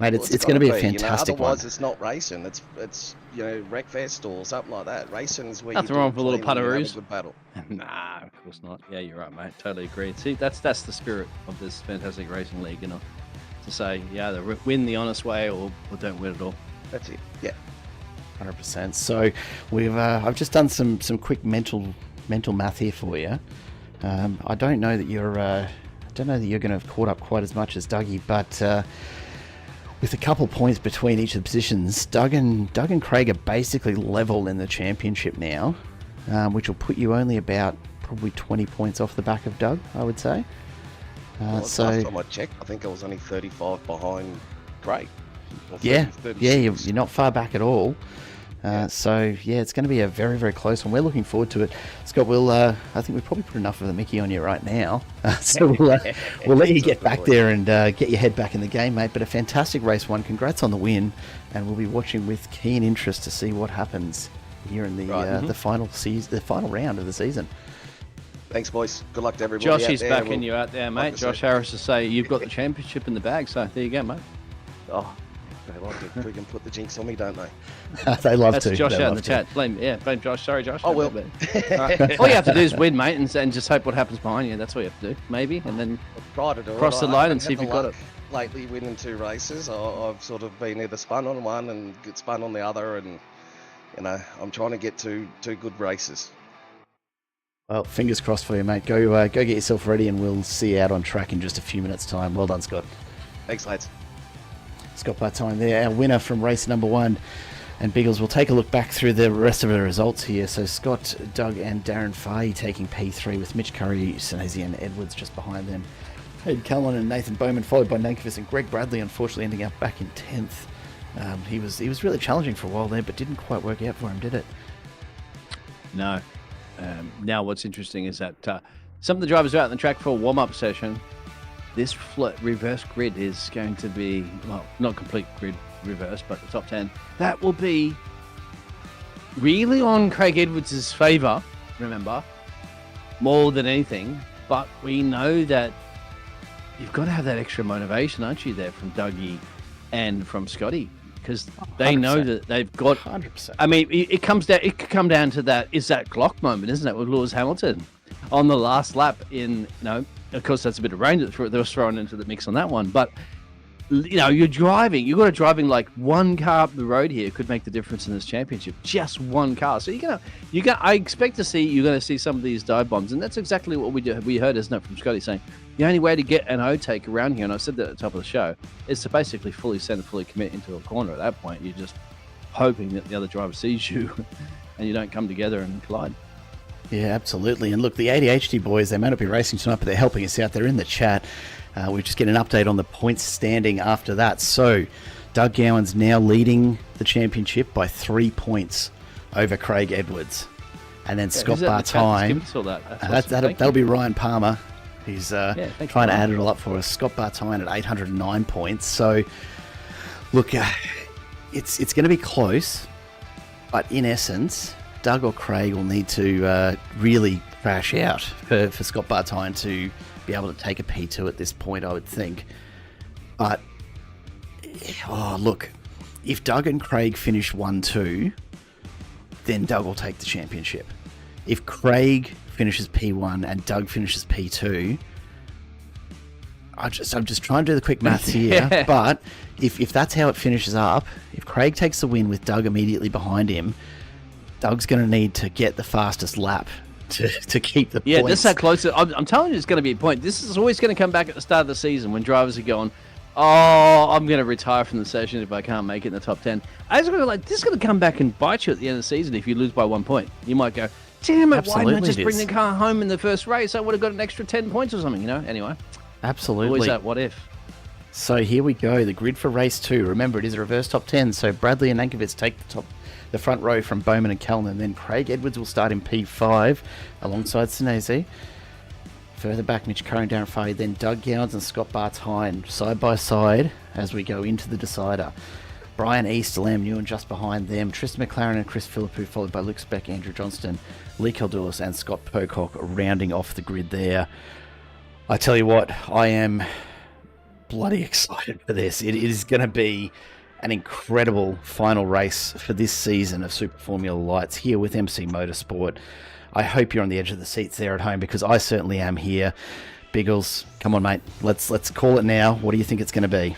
mate. It's going to be a fantastic one. Otherwise, it's not racing. It's Wreckfest or something like that. Racing is where nothing you wrong with a little putteroos. Good battle. Nah, of course not. Yeah, you're right, mate. Totally agree. See, that's the spirit of this fantastic racing league, to say, yeah, either win the honest way or don't win at all. That's it. Yeah. 100%. So I've just done some quick mental math here for you. I don't know that you're going to have caught up quite as much as Dougie, but with a couple points between each of the positions, Doug and Craig are basically level in the championship now, which will put you only about probably 20 points off the back of Doug, I would say. Last time I checked, I think I was only 35 behind Craig. 30, you're not far back at all. So it's going to be a very, very close one. We're looking forward to it. Scott, I think we've probably put enough of the Mickey on you right now. So we'll let you get back there and get your head back in the game, mate. But a fantastic race one. Congrats on the win. And we'll be watching with keen interest to see what happens here in the final round of the season. Thanks, boys. Good luck to everybody. Josh is backing you out there, mate. Josh Harris will say you've got the championship in the bag. So there you go, mate. Oh. They like it. We can put the jinx on me, don't they? They love That's to. Josh out in the chat. Blame Josh. Sorry, Josh. Oh, well. Right. All you have to do is win, mate, and just hope what happens behind you. That's what you have to do, maybe. And then try to do cross the line and see if you've got it. Lately, winning 2 races, I've sort of been either spun on one and get spun on the other, and, I'm trying to get 2 good races. Well, fingers crossed for you, mate. Go get yourself ready, and we'll see you out on track in just a few minutes' time. Well done, Scott. Thanks, lads. Scott Bartine there, our winner from race number 1. And Biggles, we'll take a look back through the rest of the results here. So Scott, Doug and Darren Fahey taking P3 with Mitch Curry, Sinesi and Edwards just behind them. Hayden Cullen and Nathan Bowman followed by Nankervis and Greg Bradley, unfortunately ending up back in 10th. He was really challenging for a while there, but didn't quite work out for him, did it? No. Now what's interesting is that some of the drivers are out on the track for a warm-up session. This reverse grid is going to be, well, not complete grid reverse, but the top 10. That will be really on Craig Edwards' favour, remember, more than anything. But we know that you've got to have that extra motivation, aren't you, there from Dougie and from Scotty, because they 100%. know that they've got 100%. I mean, it comes down. It could come down to that. Is that Glock moment, isn't it, with Lewis Hamilton on the last lap? Of course, that's a bit of rain that was thrown into the mix on that one. But you're driving. You've got to driving like one car up the road here could make the difference in this championship. Just one car. So I expect you're going to see some of these dive bombs, and that's exactly what we heard, isn't it, from Scotty saying the only way to get an O-take around here, and I said that at the top of the show, is to basically fully commit into a corner. At that point, you're just hoping that the other driver sees you and you don't come together and collide. Yeah, absolutely. And look, the ADHD boys, they may not be racing tonight, but they're helping us out. They're in the chat. We just get an update on the points standing after that. So, Doug Gowan's now leading the championship by 3 points over Craig Edwards. And then Scott Bartine. That'll be Ryan Palmer. He's trying to add it all up for us. Scott Bartine at 809 points. So, look, it's going to be close, but in essence, Doug or Craig will need to really crash out for Scott Bartine to be able to take a P2 at this point, I would think. But, look, if Doug and Craig finish 1-2, then Doug will take the championship. If Craig finishes P1 and Doug finishes P2, I'm just trying to do the quick maths here, yeah. But if that's how it finishes up, if Craig takes the win with Doug immediately behind him, Doug's going to need to get the fastest lap to keep the points. Yeah, that's how close. I'm telling you, it's going to be a point. This is always going to come back at the start of the season when drivers are going, I'm going to retire from the session if I can't make it in the top 10. This is going to come back and bite you at the end of the season if you lose by 1 point. You might go, damn it, absolutely, why didn't I just bring the car home in the first race? I would have got an extra 10 points or something, Anyway. Absolutely. Always that what if. So here we go, the grid for race 2. Remember, it is a reverse top 10, so Bradley and Nankervis take the front row from Bowman and Cullen, and then Craig Edwards will start in P5 alongside Sinesi. Further back, Mitch Curry and Darren Fahey, then Doug Gowans and Scott Bartine side by side as we go into the decider. Brian East, Lam Newen just behind them, Tristan McLaren and Chris Philippou, followed by Luke Speck, Andrew Johnston, Lee Caldulis and Scott Pocock rounding off the grid there. I tell you what, I am bloody excited for this. It is going to be an incredible final race for this season of Super Formula Lights here with MC Motorsport. I hope you're on the edge of the seats there at home, because I certainly am here. Biggles, come on, mate. Let's call it now. What do you think it's going to be?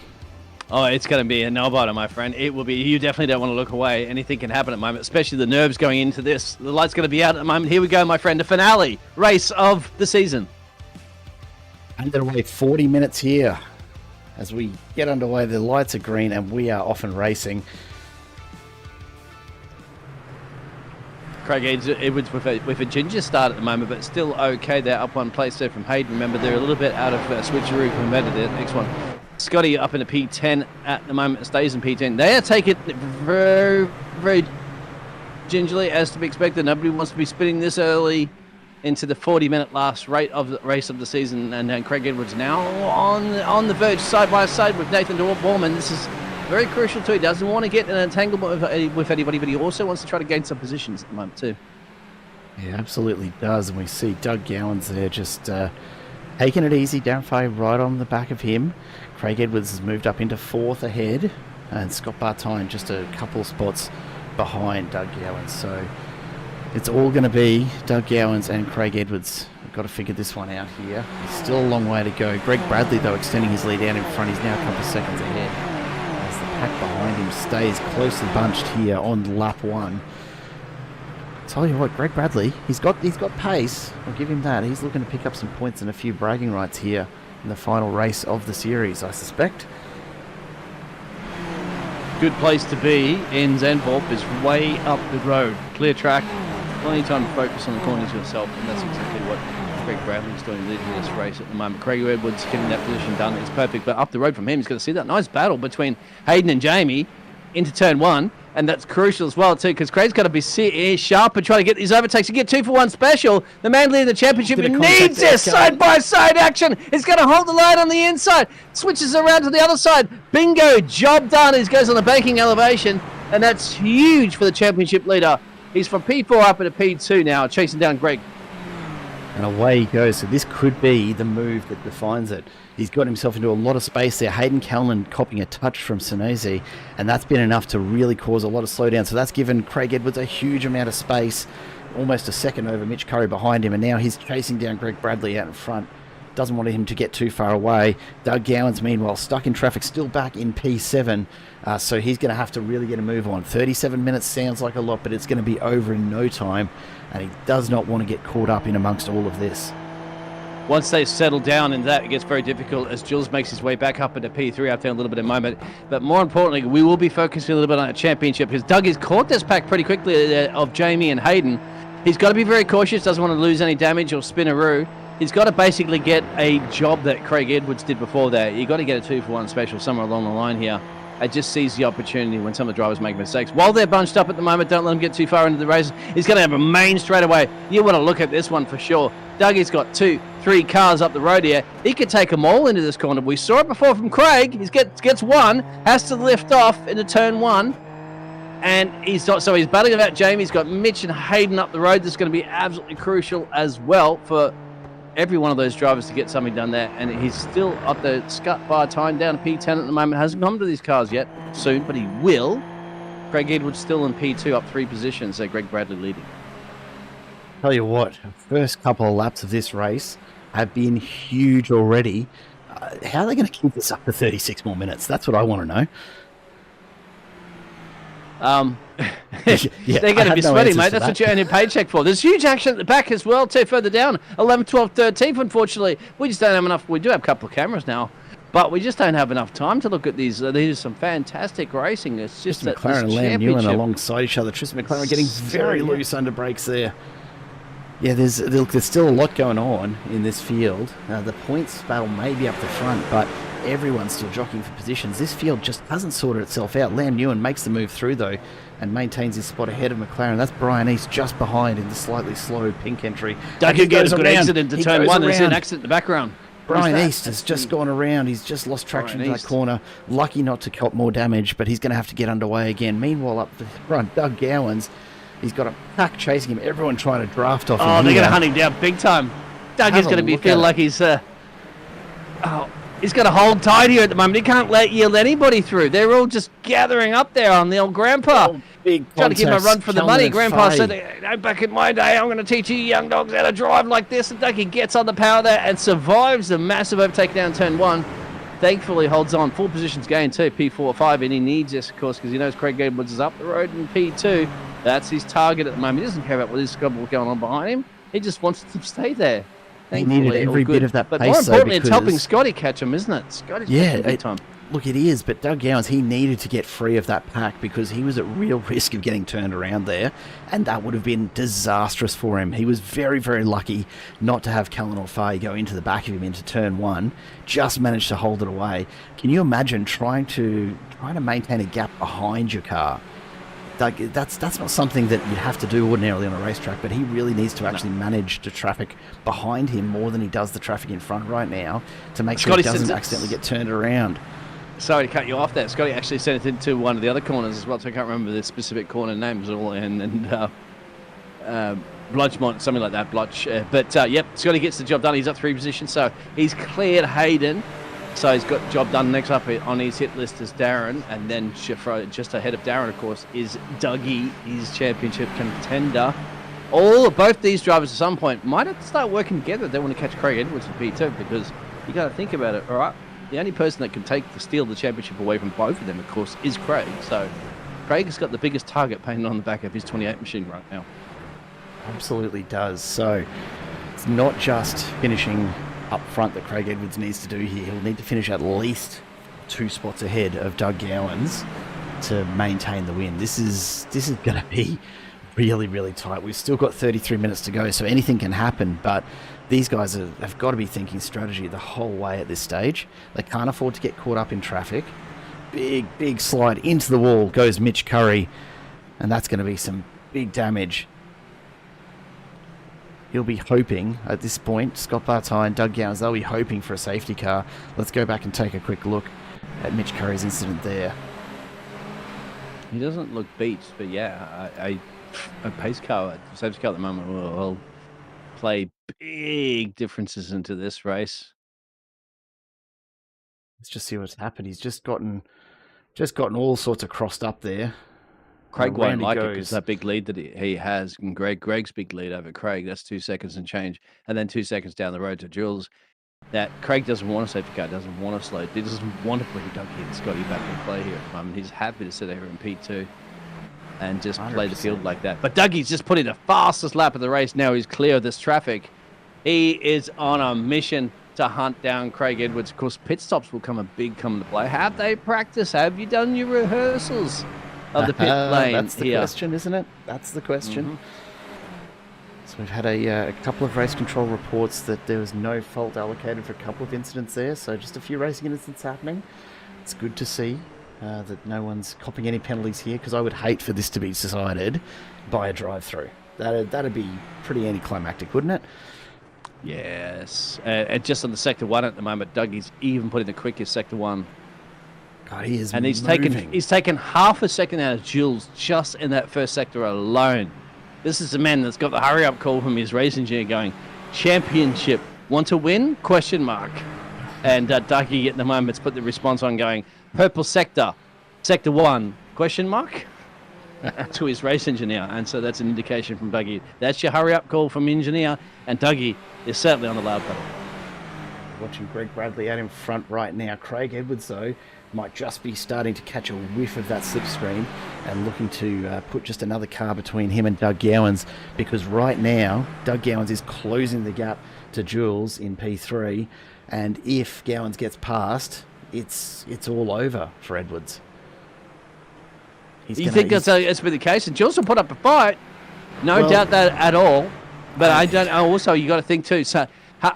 Oh, it's going to be a nail-biter, my friend. It will be. You definitely don't want to look away. Anything can happen at the moment, especially the nerves going into this. The light's going to be out at the moment. Here we go, my friend. The finale race of the season. Underway 40 minutes here. As we get underway, the lights are green and we are off and racing. Craig Edwards with a ginger start at the moment, but still okay. They're up one place there from Hayden. Remember, they're a little bit out of switcheroo compared to the next one. Scotty up in a P10 at the moment, stays in P10. They are taking it very, very gingerly, as to be expected. Nobody wants to be spinning this early into the 40-minute last race of the season, and Craig Edwards now on the verge, side by side with Nathan Borman. This is very crucial too. He doesn't want to get in an entanglement with anybody, but he also wants to try to gain some positions at the moment too. Yeah, absolutely does. And we see Doug Gowans there just taking it easy. Darren Fahey right on the back of him. Craig Edwards has moved up into 4th ahead, and Scott Bartine just a couple of spots behind Doug Gowans. So it's all going to be Doug Gowans and Craig Edwards. We've got to figure this one out here. There's still a long way to go. Greg Bradley, though, extending his lead out in front. He's now a couple of seconds ahead as the pack behind him stays closely bunched here on lap 1. Tell you what, Greg Bradley, he's got pace. I'll give him that. He's looking to pick up some points and a few bragging rights here in the final race of the series, I suspect. good place to be in Zandvoort is way up the road. Clear track, plenty of time to focus on the corners yourself, and that's exactly what Greg Bradley's doing leading this race at the moment. Craig Edwards getting that position done is perfect, but up the road from him, he's going to see that nice battle between Hayden and Jamie into turn one, and that's crucial as well too, because Craig's got to be sharp and try to get these overtakes and get 2-for-1 special. The man leading the championship needs this side-by-side action. He's going to hold the line on the inside, switches around to the other side. Bingo, job done. He goes on the banking elevation, and that's huge for the championship leader. He's from P4 up into P2 now, chasing down Greg. And away he goes. So this could be the move that defines it. He's got himself into a lot of space there. Hayden Callan copying a touch from Sinesi, and that's been enough to really cause a lot of slowdown. So that's given Craig Edwards a huge amount of space, almost a second over Mitch Curry behind him, and now he's chasing down Greg Bradley out in front. Doesn't want him to get too far away. Doug Gowans, meanwhile, stuck in traffic, still back in P7, so he's going to have to really get a move on. 37 minutes sounds like a lot, but it's going to be over in no time, and he does not want to get caught up in amongst all of this. Once they settle down in that, it gets very difficult as Jules makes his way back up into P3 after a little bit of moment. But more importantly, we will be focusing a little bit on a championship because Doug has caught this pack pretty quickly of Jamie and Hayden. He's got to be very cautious, doesn't want to lose any damage or spinaroo. He's got to basically get a job that Craig Edwards did before that. You've got to get a 2-for-1 special somewhere along the line here. It just sees the opportunity when some of the drivers make mistakes. While they're bunched up at the moment, don't let them get too far into the race. He's going to have a main straight away. You want to look at this one for sure. Dougie's got 2-3 cars up the road here. He could take them all into this corner. We saw it before from Craig. He gets one, has to lift off into turn one. And he's battling about Jamie. He's got Mitch and Hayden up the road. This is going to be absolutely crucial as well for every one of those drivers to get something done there. And he's still up the scut bar time down to P10 at the moment. Hasn't come to these cars yet soon, but he will. Craig Edwards still in P2 up 3 positions. So Greg Bradley leading. Tell you what, first couple of laps of this race have been huge already. How are they going to keep this up to 36 more minutes? That's what I want to know. They're going to be sweating, mate. That's what you earn your paycheck for. There's huge action at the back as well, too, further down. 11th, 12th, 13th, unfortunately. We just don't have enough. We do have a couple of cameras now, but we just don't have enough time to look at these. These are some fantastic racing. It's just that McLaren and Lam Newen alongside each other. Tristan McLaren getting very loose under brakes there. Yeah, there's still a lot going on in this field. The points battle may be up the front, but everyone's still jockeying for positions. This field just hasn't sorted itself out. Lam Newen makes the move through, though, and maintains his spot ahead of McLaren. That's Brian East just behind in the slightly slow pink entry. Dougie gets a good exit into turn one. There's an accident in the background. Brian East has just gone around. He's just lost traction in that corner. Lucky not to cop more damage, but he's going to have to get underway again. Meanwhile, up the front, Doug Gowans, he's got a pack chasing him. Everyone trying to draft off him. Oh, they're going to hunt him down big time. Doug is going to be feeling like he's... he's got to hold tight here at the moment. He can't yield anybody through. They're all just gathering up there on the old grandpa. Big trying to give him a run for the money. Grandpa said, back in my day, I'm going to teach you young dogs how to drive like this. And Dougie gets on the power there and survives the massive overtake down turn one. Thankfully holds on. 4 positions gained too, P4, 5. And he needs this, of course, because he knows Craig Edwards is up the road in P2. That's his target at the moment. He doesn't care about what is going on behind him. He just wants to stay there. He needed every bit of that pace. But more importantly, it's helping Scotty catch him, isn't it? Scotty's big time. Look, it is, but Doug Gowans, he needed to get free of that pack because he was at real risk of getting turned around there, and that would have been disastrous for him. He was very, very lucky not to have Callan or Fahey go into the back of him into turn one, just managed to hold it away. Can you imagine trying to maintain a gap behind your car? That's not something that you have to do ordinarily on a racetrack, but he really needs to actually manage the traffic behind him more than he does the traffic in front right now to make sure he doesn't accidentally get turned around. Sorry to cut you off there. Scotty actually sent it into one of the other corners as well, so I can't remember the specific corner names at all. And Bludgemont, something like that, Bludge. Yep, Scotty gets the job done. He's up 3 positions, so he's cleared Hayden. So he's got the job done. Next up on his hit list is Darren, and then just ahead of Darren, of course, is Dougie, his championship contender. Both these drivers at some point might have to start working together. They want to catch Craig Edwards in P2 because you got to think about it, all right? The only person that can steal the championship away from both of them, of course, is Craig. So Craig has got the biggest target painted on the back of his 28 machine right now. Absolutely does. So it's not just finishing up front that Craig Edwards needs to do here. He'll need to finish at least 2 spots ahead of Doug Gowans to maintain the win. This is going to be really, really tight. We've still got 33 minutes to go, so anything can happen, but these guys have got to be thinking strategy the whole way at this stage. They can't afford to get caught up in traffic. Big slide into the wall goes Mitch Curry, and that's going to be some big damage. He'll be hoping at this point, Scott Bartai and Doug Gowans, they'll be hoping for a safety car. Let's go back and take a quick look at Mitch Curry's incident there. He doesn't look beat, but yeah, a pace car, a safety car at the moment will play big differences into this race. Let's just see what's happened. He's just gotten all sorts of crossed up there. Craig won't like it because that big lead that he has, and Greg's big lead over Craig, that's 2 seconds and change, and then 2 seconds down the road to Jules. That Craig doesn't want a safety car, doesn't want a slate, he doesn't want to bring Dougie and Scotty back in play here at the moment. He's happy to sit here in P2 and just 100%. Play the field like that. But Dougie's just put in the fastest lap of the race. Now he's clear of this traffic. He is on a mission to hunt down Craig Edwards. Of course, pit stops will come into play. Have they practiced? Have you done your rehearsals of the pit lane? That's the question, isn't it? That's the question. Mm-hmm. So we've had a couple of race control reports that there was no fault allocated for a couple of incidents there. So just a few racing incidents happening. It's good to see that no one's copping any penalties here, because I would hate for this to be decided by a drive-through. That'd be pretty anticlimactic, wouldn't it? Yes. And just on the Sector 1 at the moment, Dougie's even putting the quickest Sector 1. God, he is and moving. He's taken half a second out of Jules just in that first sector alone. This is the man that's got the hurry-up call from his race engineer going, championship, want to win? ? And Dougie at the moment's put the response on going, purple sector, Sector 1, ? to his race engineer. And so that's an indication from Dougie. That's your hurry-up call from engineer, and Dougie is certainly on the loud pedal. Watching Greg Bradley out in front right now. Craig Edwards, though, might just be starting to catch a whiff of that slipstream and looking to put just another car between him and Doug Gowans, because right now Doug Gowans is closing the gap to Jules in P3, and if Gowans gets past, it's all over for Edwards. You think that's been the case? And Jules will put up a fight. No doubt that at all. But I don't. Also, you got to think too. So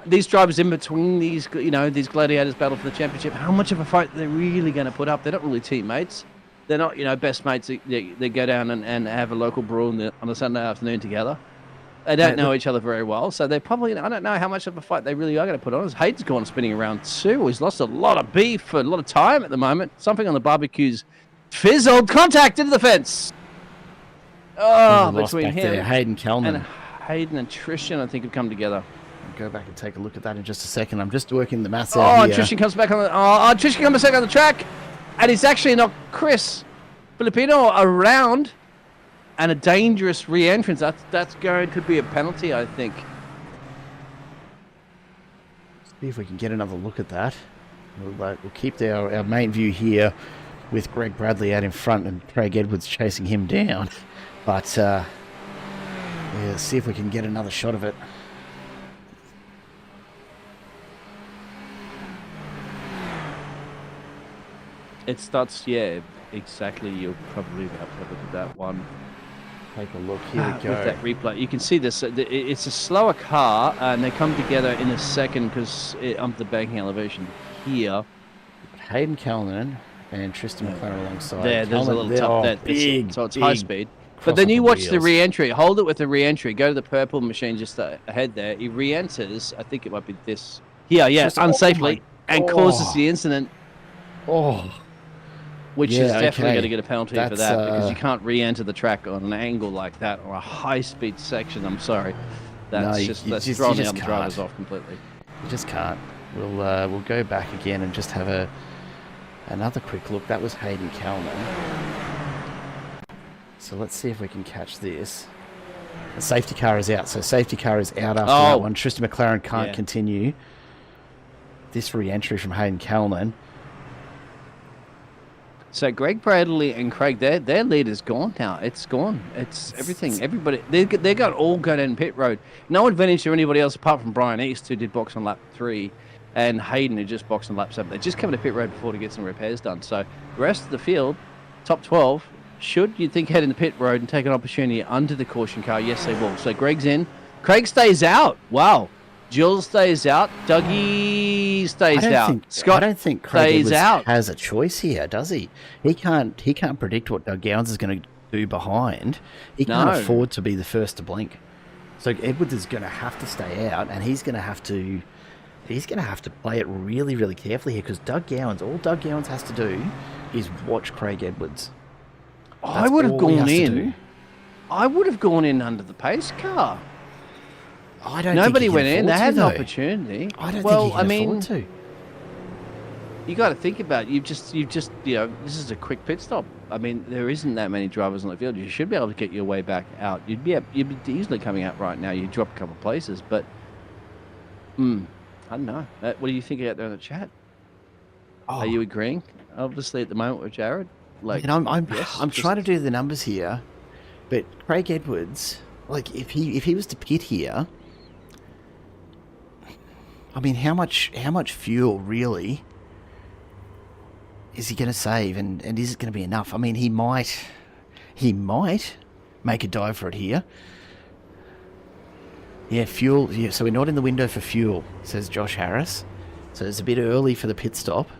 these drivers in between these gladiators battle for the championship, how much of a fight they're really going to put up? They're not really teammates. They're not, best mates. They go down and have a local brew on a Sunday afternoon together. They don't know each other very well, so they're probably. I don't know how much of a fight they really are going to put on. Hayden's gone spinning around too. He's lost a lot of beef for a lot of time at the moment. Something on the barbecue's fizzled. Contact into the fence. Oh, between him there. Hayden Kellman. And Hayden and Tristan, I think, have come together. I'll go back and take a look at that in just a second. I'm just working the maths out here. Tristan comes back on the. Tristan comes back on the track, and it's actually not Chris Filipino around, and a dangerous re-entrance. That's going to be a penalty, I think. See if we can get another look at that. We'll keep our main view here with Greg Bradley out in front and Craig Edwards chasing him down. But see if we can get another shot of it. It starts, exactly. You'll probably have to look at that one. Take a look. Here we go. With that replay, you can see this. It's a slower car, and they come together in a second because the banking elevation here. Hayden Kellman and Tristan McLaren alongside. There's a little tough there. So it's high speed. But then you watch the re-entry. Hold it with the re-entry. Go to the purple machine just ahead there. He re-enters. I think it might be this. Here, unsafely, and causes the incident. Which is definitely going to get a penalty for that, because you can't re-enter the track on an angle like that or a high-speed section. I'm sorry. That's throwing the other drivers off completely. You just can't. We'll go back again and just have another quick look. That was Hayden Kellman. So let's see if we can catch this. The safety car is out. So safety car is out after that one. Tristan McLaren can't continue. This re-entry from Hayden Kellman. So Greg Bradley and Craig, their lead is gone now. It's gone. It's everything. Everybody, they got all go down pit road. No advantage to anybody else apart from Brian East, who did box on lap 3, and Hayden, who just boxed on lap 7. They just come to pit road before to get some repairs done. So the rest of the field top 12 should, you think, head in the pit road and take an opportunity under the caution car? Yes, they will. So Greg's in. Craig stays out. Wow. Jill stays out. Dougie stays out. Scott I don't think Craig stays Edwards out. has a choice here, does he? He can't predict what Doug Gowans is going to do behind. He can't afford to be the first to blink. So Edwards is going to have to stay out, and he's going to have to play it really, really carefully here, because all Doug Gowans has to do is watch Craig Edwards. I would have gone in. I would have gone in under the pace car. Nobody went in. They had an opportunity. I don't think he can afford to. You got to think about it. You've just, this is a quick pit stop. I mean, there isn't that many drivers on the field. You should be able to get your way back out. You'd be easily coming out right now. You drop a couple of places, but I don't know. What do you think out there in the chat? Are you agreeing? Obviously, at the moment with Jared, I'm trying to do the numbers here, but Craig Edwards, like if he was to pit here, I mean, how much fuel really is he going to save, and is it going to be enough? I mean, he might make a dive for it here. Yeah, fuel. Yeah, so we're not in the window for fuel, says Josh Harris. So it's a bit early for the pit stop.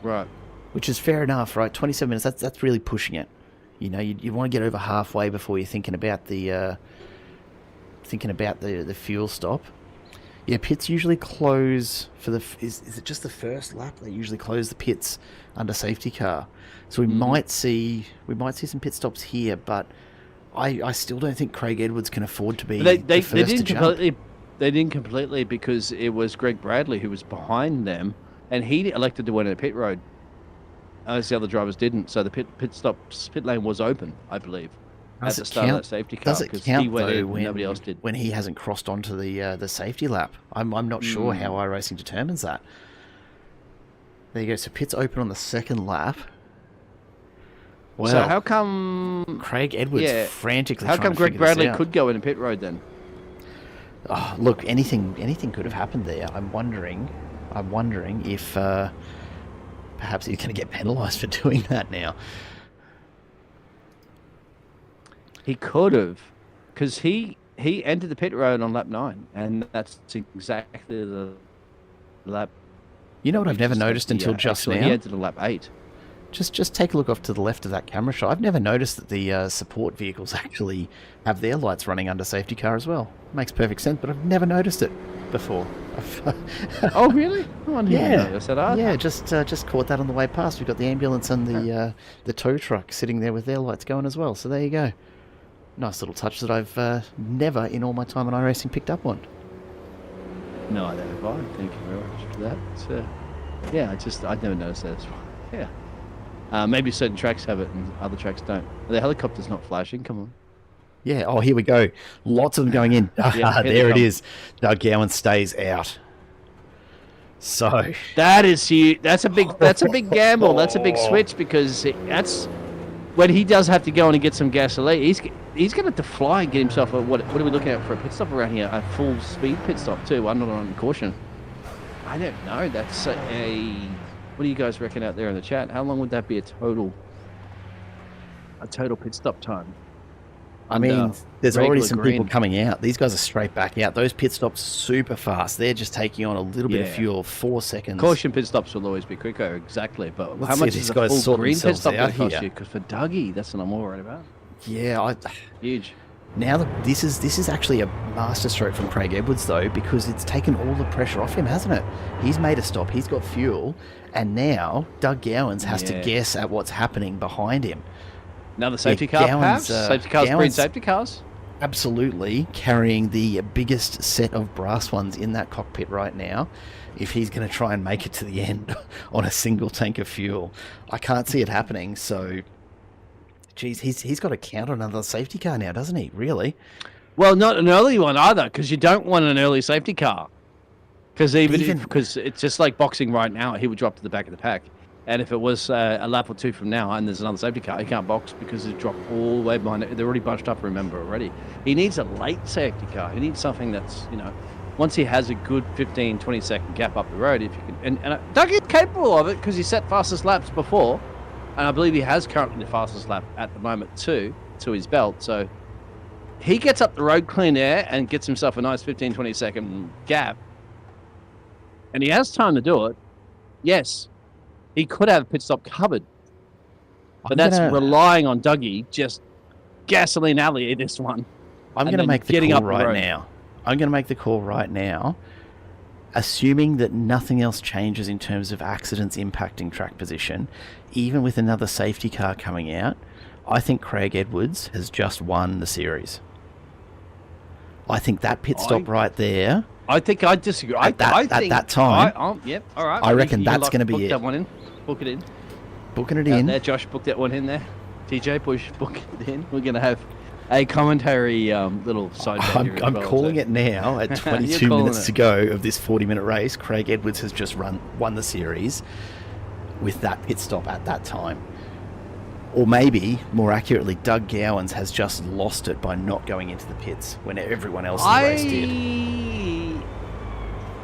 Right. Which is fair enough, right? 27 minutes, that's really pushing it. You know, you want to get over halfway before you're thinking about the fuel stop. Yeah, pits usually close for the... Is it just the first lap? They usually close the pits under safety car. So we might see some pit stops here, but I still don't think Craig Edwards can afford to be the first to jump. They didn't completely, because it was Greg Bradley who was behind them, and he elected to win in a pit road. As the other drivers didn't, so the pit lane was open, I believe, at the start of that safety car. Does it count, he went though, in, when nobody else did? When he hasn't crossed onto the safety lap? I'm not sure how iRacing determines that. There you go. So pit's open on the second lap. Well, so how come Craig Edwards frantically? How trying come to Greg figure this Bradley out? could go in a pit road then? Oh, look, anything could have happened there. I'm wondering if perhaps he's going to get penalised for doing that now. He could have, because he entered the pit road on lap 9, and that's exactly the lap. You know what I've never noticed until just now? He entered on lap 8. Just take a look off to the left of that camera shot. I've never noticed that the support vehicles actually have their lights running under safety car as well. Makes perfect sense, but I've never noticed it before. Oh, really? I didn't notice that either. Yeah, just caught that on the way past. We've got the ambulance and the tow truck sitting there with their lights going as well. So there you go. Nice little touch that I've never in all my time on iRacing picked up on. No, I never have. Thank you very much for that. I'd never noticed that as well. Yeah. Maybe certain tracks have it and other tracks don't. The helicopter's not flashing. Come on. Yeah. Oh, here we go. Lots of them going in. There it is. Doug Gowan stays out. So that is huge. That's a big gamble. That's a big switch, because that's when he does have to go in and get some gasoline. He's going to have to fly and get himself a, what are we looking at for a pit stop around here? A full speed pit stop too. I'm not on caution. I don't know. That's a. What do you guys reckon out there in the chat? How long would that be a total pit stop time? I mean, there's already some green. people coming out. These guys are straight back out. Those pit stops super fast. They're just taking on a little bit of fuel, 4 seconds. Caution pit stops will always be quicker, exactly. But Let's how see much if is these a guys full sort green pit themselves stop going out to cost here. you? Because for Dougie, that's what I'm all worried about. Yeah, Huge. Now this is actually a masterstroke from Craig Edwards, though, because it's taken all the pressure off him, hasn't it? He's made a stop. He's got fuel, and now Doug Gowans has to guess at what's happening behind him. Now the safety car, perhaps? Safety cars breed safety cars? Absolutely carrying the biggest set of brass ones in that cockpit right now, if he's going to try and make it to the end on a single tank of fuel. I can't see it happening, so... Geez, he's got to count on another safety car now, doesn't he? Really? Well, not an early one either, because you don't want an early safety car. Because because it's just like boxing right now, he would drop to the back of the pack. And if it was a lap or two from now and there's another safety car, he can't box because it's dropped all the way behind it. They're already bunched up, remember, already. He needs a late safety car. He needs something that's, once he has a good 15, 20-second gap up the road, if you can. And Doug is capable of it because he set fastest laps before. and I believe he has currently the fastest lap at the moment too, to his belt. So he gets up the road clean air and gets himself a nice 15, 20 second gap. And he has time to do it. Yes, he could have a pit stop covered. But that's relying on Dougie just gasoline alley this one. I'm going to make the call right now. I'm going to make the call right now, assuming that nothing else changes in terms of accidents impacting track position, even with another safety car coming out. I think Craig Edwards has just won the series. I think that pit stop right there. I think I disagree. At that time. Yep. All right. I reckon that's going to be it. That one in. Book it in. Booking it in. There, Josh, book that one in there. TJ, push, book it in. We're going to have a commentary little side. I'm calling it now at 22 minutes to go of this 40-minute race. Craig Edwards has just won the series with that pit stop at that time. Or maybe, more accurately, Doug Gowans has just lost it by not going into the pits when everyone else in the race did.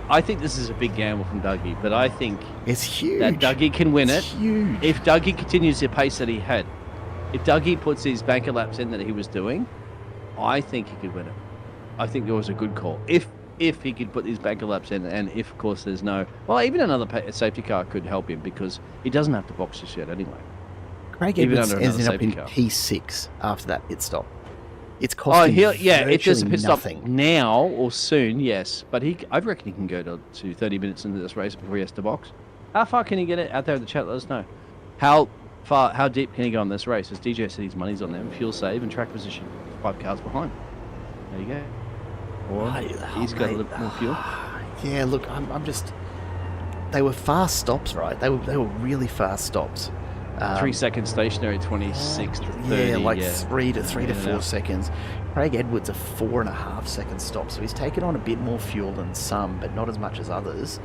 I think this is a big gamble from Dougie, but I think it's huge. That Dougie can win it. Huge. If Dougie continues the pace that he had, if Dougie puts these banker laps in that he was doing, I think he could win it. I think there was a good call. If he could put these banker laps in, and if, of course, there's no... Well, even another safety car could help him because he doesn't have to box this yet anyway. Craig Edwards ended up in P6 after that pit stop. It's costing if there's a pit nothing. stop now or soon, yes. But I reckon he can go to 30 minutes into this race before he has to box. How far can he get it out there in the chat? Let us know. How deep can he go on this race? As DJ said, his money's on them. Fuel save and track position. 5 cars behind. There you go. Or he's got a little bit more fuel. Yeah, look, I'm just... They were fast stops, right? They were really fast stops. 3 seconds stationary, 26 to 30. Yeah, like 3 to 4 seconds. Craig Edwards a 4.5 second stop, so he's taken on a bit more fuel than some, but not as much as others.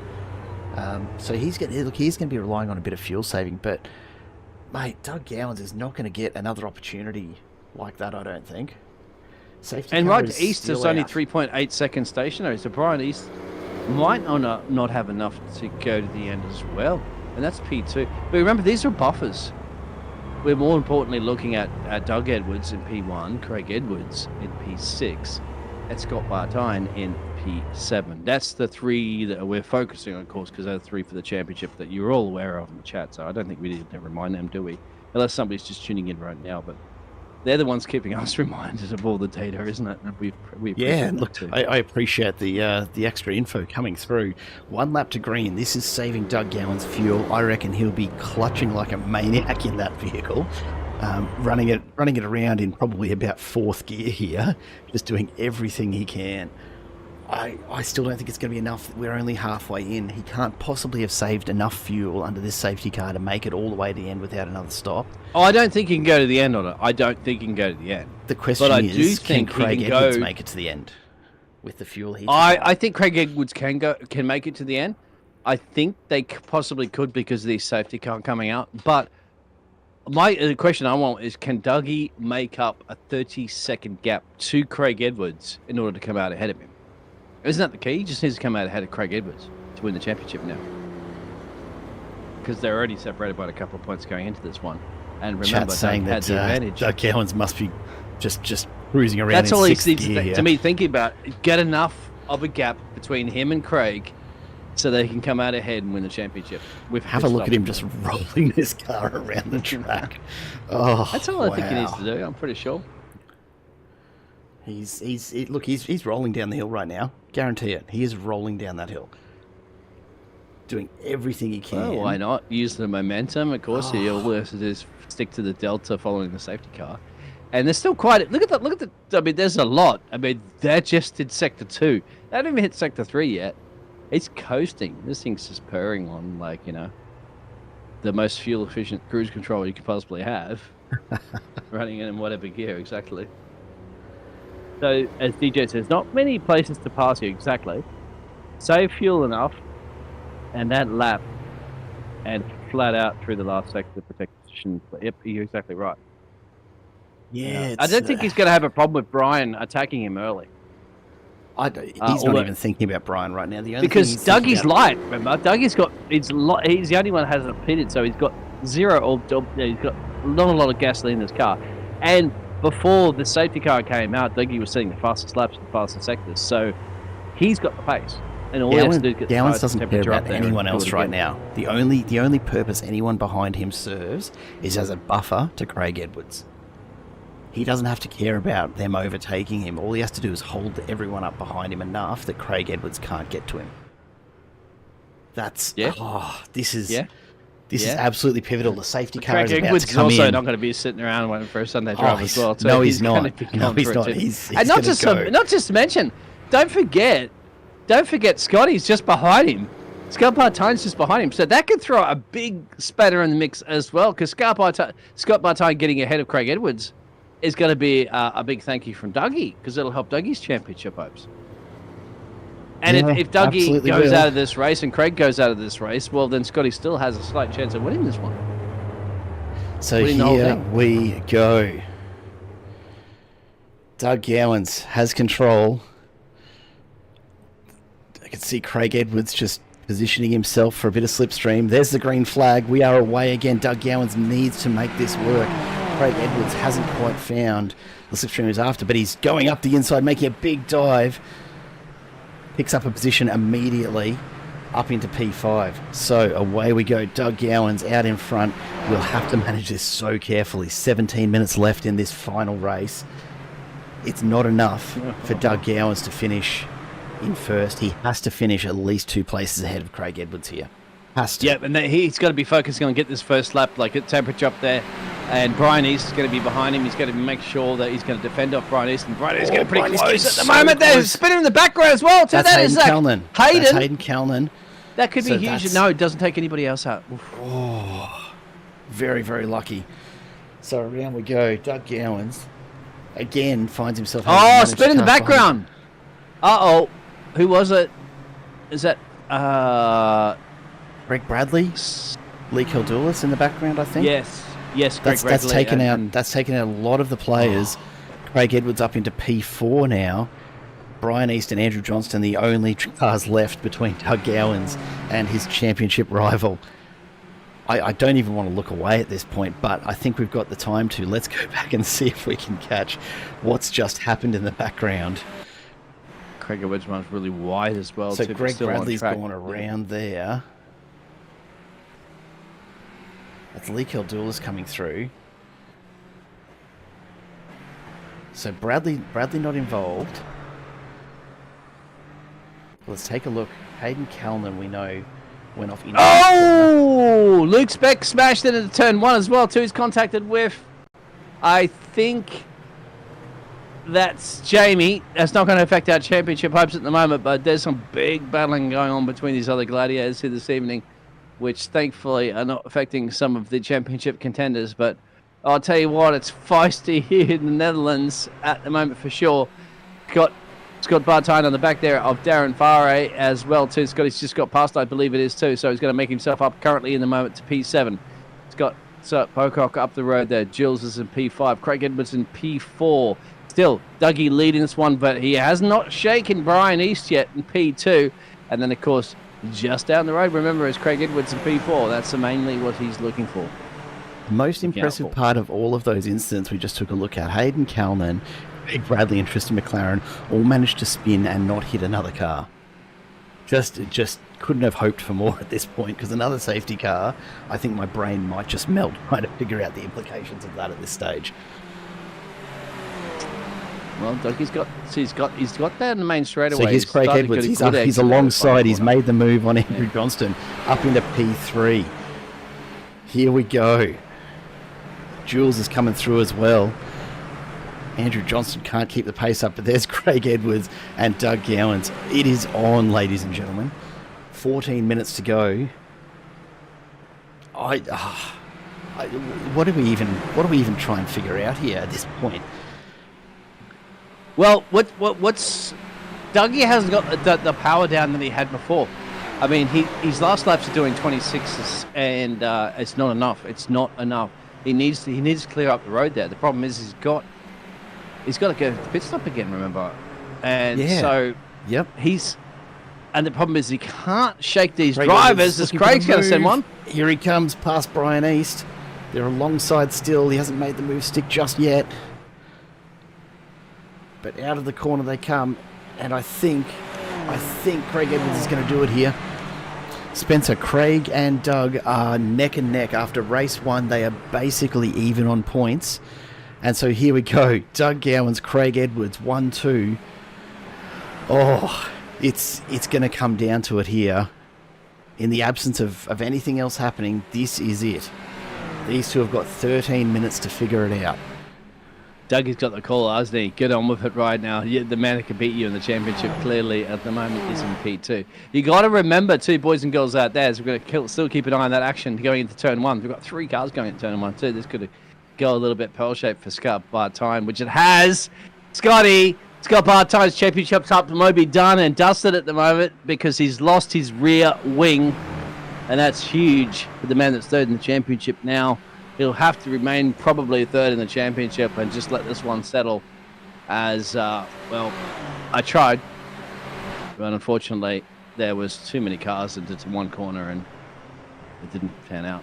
So he's going to be relying on a bit of fuel saving. But mate, Doug Gowans is not going to get another opportunity like that, I don't think. Safety and car right, East is only 3.8 seconds stationary, so Brian East might not have enough to go to the end as well. And that's P2. But remember, these are buffers. We're more importantly looking at Doug Edwards in P1, Craig Edwards in P6, and Scott Bartine in P7. That's the 3 that we're focusing on, of course, because they're the 3 for the championship that you're all aware of in the chat. So I don't think we need to remind them, do we? Unless somebody's just tuning in right now. But they're the ones keeping us reminded of all the data, isn't it? And we appreciate look, too. I appreciate the extra info coming through. 1 lap to green. This is saving Doug Gowans fuel. I reckon he'll be clutching like a maniac in that vehicle, running it around in probably about 4th gear here, just doing everything he can. I still don't think it's going to be enough. We're only halfway in. He can't possibly have saved enough fuel under this safety car to make it all the way to the end without another stop. Oh, I don't think he can go to the end on it. I don't think he can go to the end. The question is, can Craig Edwards make it to the end with the fuel he's I think Craig Edwards can make it to the end. I think they possibly could because of these safety car coming out. But the question I want is, can Dougie make up a 30-second gap to Craig Edwards in order to come out ahead of him? Isn't that the key? He just needs to come out ahead of Craig Edwards to win the championship now. Because they're already separated by a couple of points going into this one. And remember, saying Doug had the advantage. Doug Gowans must be just cruising around. That's in all he 6th needs gear to me thinking about. Get enough of a gap between him and Craig so that he can come out ahead and win the championship. Have a look at him just rolling this car around the track. That's all I think he needs to do, I'm pretty sure. He's rolling down the hill right now. Guarantee it. He is rolling down that hill, doing everything he can. Well, why not use the momentum? Of course, he'll just stick to the delta following the safety car. And there's still quite. Look at the. I mean, there's a lot. I mean, that just did sector 2. They haven't even hit sector 3 yet. It's coasting. This thing's just purring on the most fuel efficient cruise control you could possibly have, running in whatever gear exactly. So, as DJ says, not many places to pass you exactly. Save fuel enough, and that lap, and flat out through the last sector to protect position. Yep, you're exactly right. Yeah, I don't think he's going to have a problem with Brian attacking him early. He's not even thinking about Brian right now. Because Dougie's light. Remember, Dougie's got he's the only one that hasn't pitted, so he's got zero, or he's got not a lot of gasoline in his car. And before the safety car came out, Dougie was setting the fastest laps and the fastest sectors. So he's got the pace. And all he has to do is get the Gowans doesn't care temperature up about there anyone and do else it right again. now. The only purpose anyone behind him serves is as a buffer to Craig Edwards. He doesn't have to care about them overtaking him. All he has to do is hold everyone up behind him enough that Craig Edwards can't get to him. This is absolutely pivotal. The safety car Craig is about Edwards to is come also in. not going to be sitting around waiting for a Sunday drive as well. So No, he's gonna not. be No, going he's for it not. too. He's And not gonna go. not just to mention, don't forget Scotty's just behind him. Scott Bartine's just behind him, so that could throw a big spanner in the mix as well. Because Scott Bartine getting ahead of Craig Edwards is going to be a big thank you from Dougie, because it'll help Dougie's championship hopes. And if Dougie goes out of this race and Craig goes out of this race, well, then Scotty still has a slight chance of winning this one. So here we go. Doug Gowans has control. I can see Craig Edwards just positioning himself for a bit of slipstream. There's the green flag. We are away again. Doug Gowans needs to make this work. Craig Edwards hasn't quite found the slipstream he's after, but he's going up the inside, making a big dive. Picks up a position immediately up into P5. So away we go. Doug Gowans out in front. We'll have to manage this so carefully. 17 minutes left in this final race. It's not enough for Doug Gowans to finish in first. He has to finish at least 2 places ahead of Craig Edwards here. Has to. Yeah, and he's got to be focusing on get this first lap, like at temperature up there. And Brian East is going to be behind him. He's going to make sure that he's going to defend off Brian East. And Brian East is getting pretty close at the moment. There's a spinner in the background as well. That's Hayden Calnan. That's Hayden Calnan. That could be huge. No, it doesn't take anybody else out. Oof. Oh, very, very lucky. So around we go. Doug Gowans again finds himself. Spin in the background. Uh-oh. Who was it? Is that Greg Bradley? Lee Kildulis in the background, I think. Yes, that's taken out. That's taken out a lot of the players. Craig Edwards up into P4 now. Brian East and Andrew Johnston, the only cars left between Doug Gowans and his championship rival. I don't even want to look away at this point, but I think we've got the time to. Let's go back and see if we can catch what's just happened in the background. Craig Edwards runs really wide as well. So Greg Bradley's gone around there. That's Lee Kildulis coming through. So Bradley not involved. Let's take a look. Hayden Calnan, we know, went off. Luke Speck smashed it into turn 1 as well too. He's contacted with, I think that's Jamie. That's not going to affect our championship hopes at the moment, but there's some big battling going on between these other gladiators here this evening, which thankfully are not affecting some of the championship contenders. But I'll tell you what, it's feisty here in the Netherlands at the moment for sure. Got Scott Bartine on the back there of Darren Farre as well too. Scotty's just got past, I believe it is too, so he's going to make himself up currently in the moment to P7. Scott Pocock up the road there. Gilles is in P5. Craig Edwards in P4. Still, Dougie leading this one, but he has not shaken Brian East yet in P2. And then, of course, just down the road, remember, is Craig Edwards in P4. That's mainly what he's looking for. The most impressive part of all of those incidents we just took a look at, Hayden Calnan, Greg Bradley and Tristan McLaren all managed to spin and not hit another car. Just couldn't have hoped for more at this point, because another safety car, I think my brain might just melt trying to figure out the implications of that at this stage. Well, Dougie's got that in the main straightaway. So here's Craig Edwards. He's alongside. He's made the move on Andrew Johnston up into P3. Here we go. Jules is coming through as well. Andrew Johnston can't keep the pace up, but there's Craig Edwards and Doug Gowans. It is on, ladies and gentlemen. 14 minutes to go. What do we even try and figure out here at this point? Well, what's Dougie hasn't got the power down that he had before. I mean, his last laps are doing 26s, and it's not enough. It's not enough. He needs to clear up the road there. The problem is he's got to go to the pit stop again. Remember, and so yep, he's And the problem is he can't shake these Craig drivers Edwards as Craig's going to send one. Here he comes past Brian East. They're alongside still. He hasn't made the move stick just yet. But out of the corner they come. And I think Craig Edwards is going to do it here. Spencer, Craig and Doug are neck and neck. After race 1, they are basically even on points. And so here we go. Doug Gowans, Craig Edwards, 1-2. Oh, it's going to come down to it here. In the absence of anything else happening, this is it. These two have got 13 minutes to figure it out. Dougie's got the call, hasn't he? Get on with it right now. The man who can beat you in the championship clearly at the moment is in P2. You got to remember, too, boys and girls out there, as we're going to still keep an eye on that action going into turn 1. We've got 3 cars going into turn 1 too. This could go a little bit pearl-shaped for Scott Bartine, which it has. Scott Bartine's championship's up to Moby done and dusted at the moment because he's lost his rear wing, and that's huge for the man that's third in the championship now. He'll have to remain probably third in the championship and just let this one settle as, well, I tried, but unfortunately there was too many cars into one corner and it didn't pan out.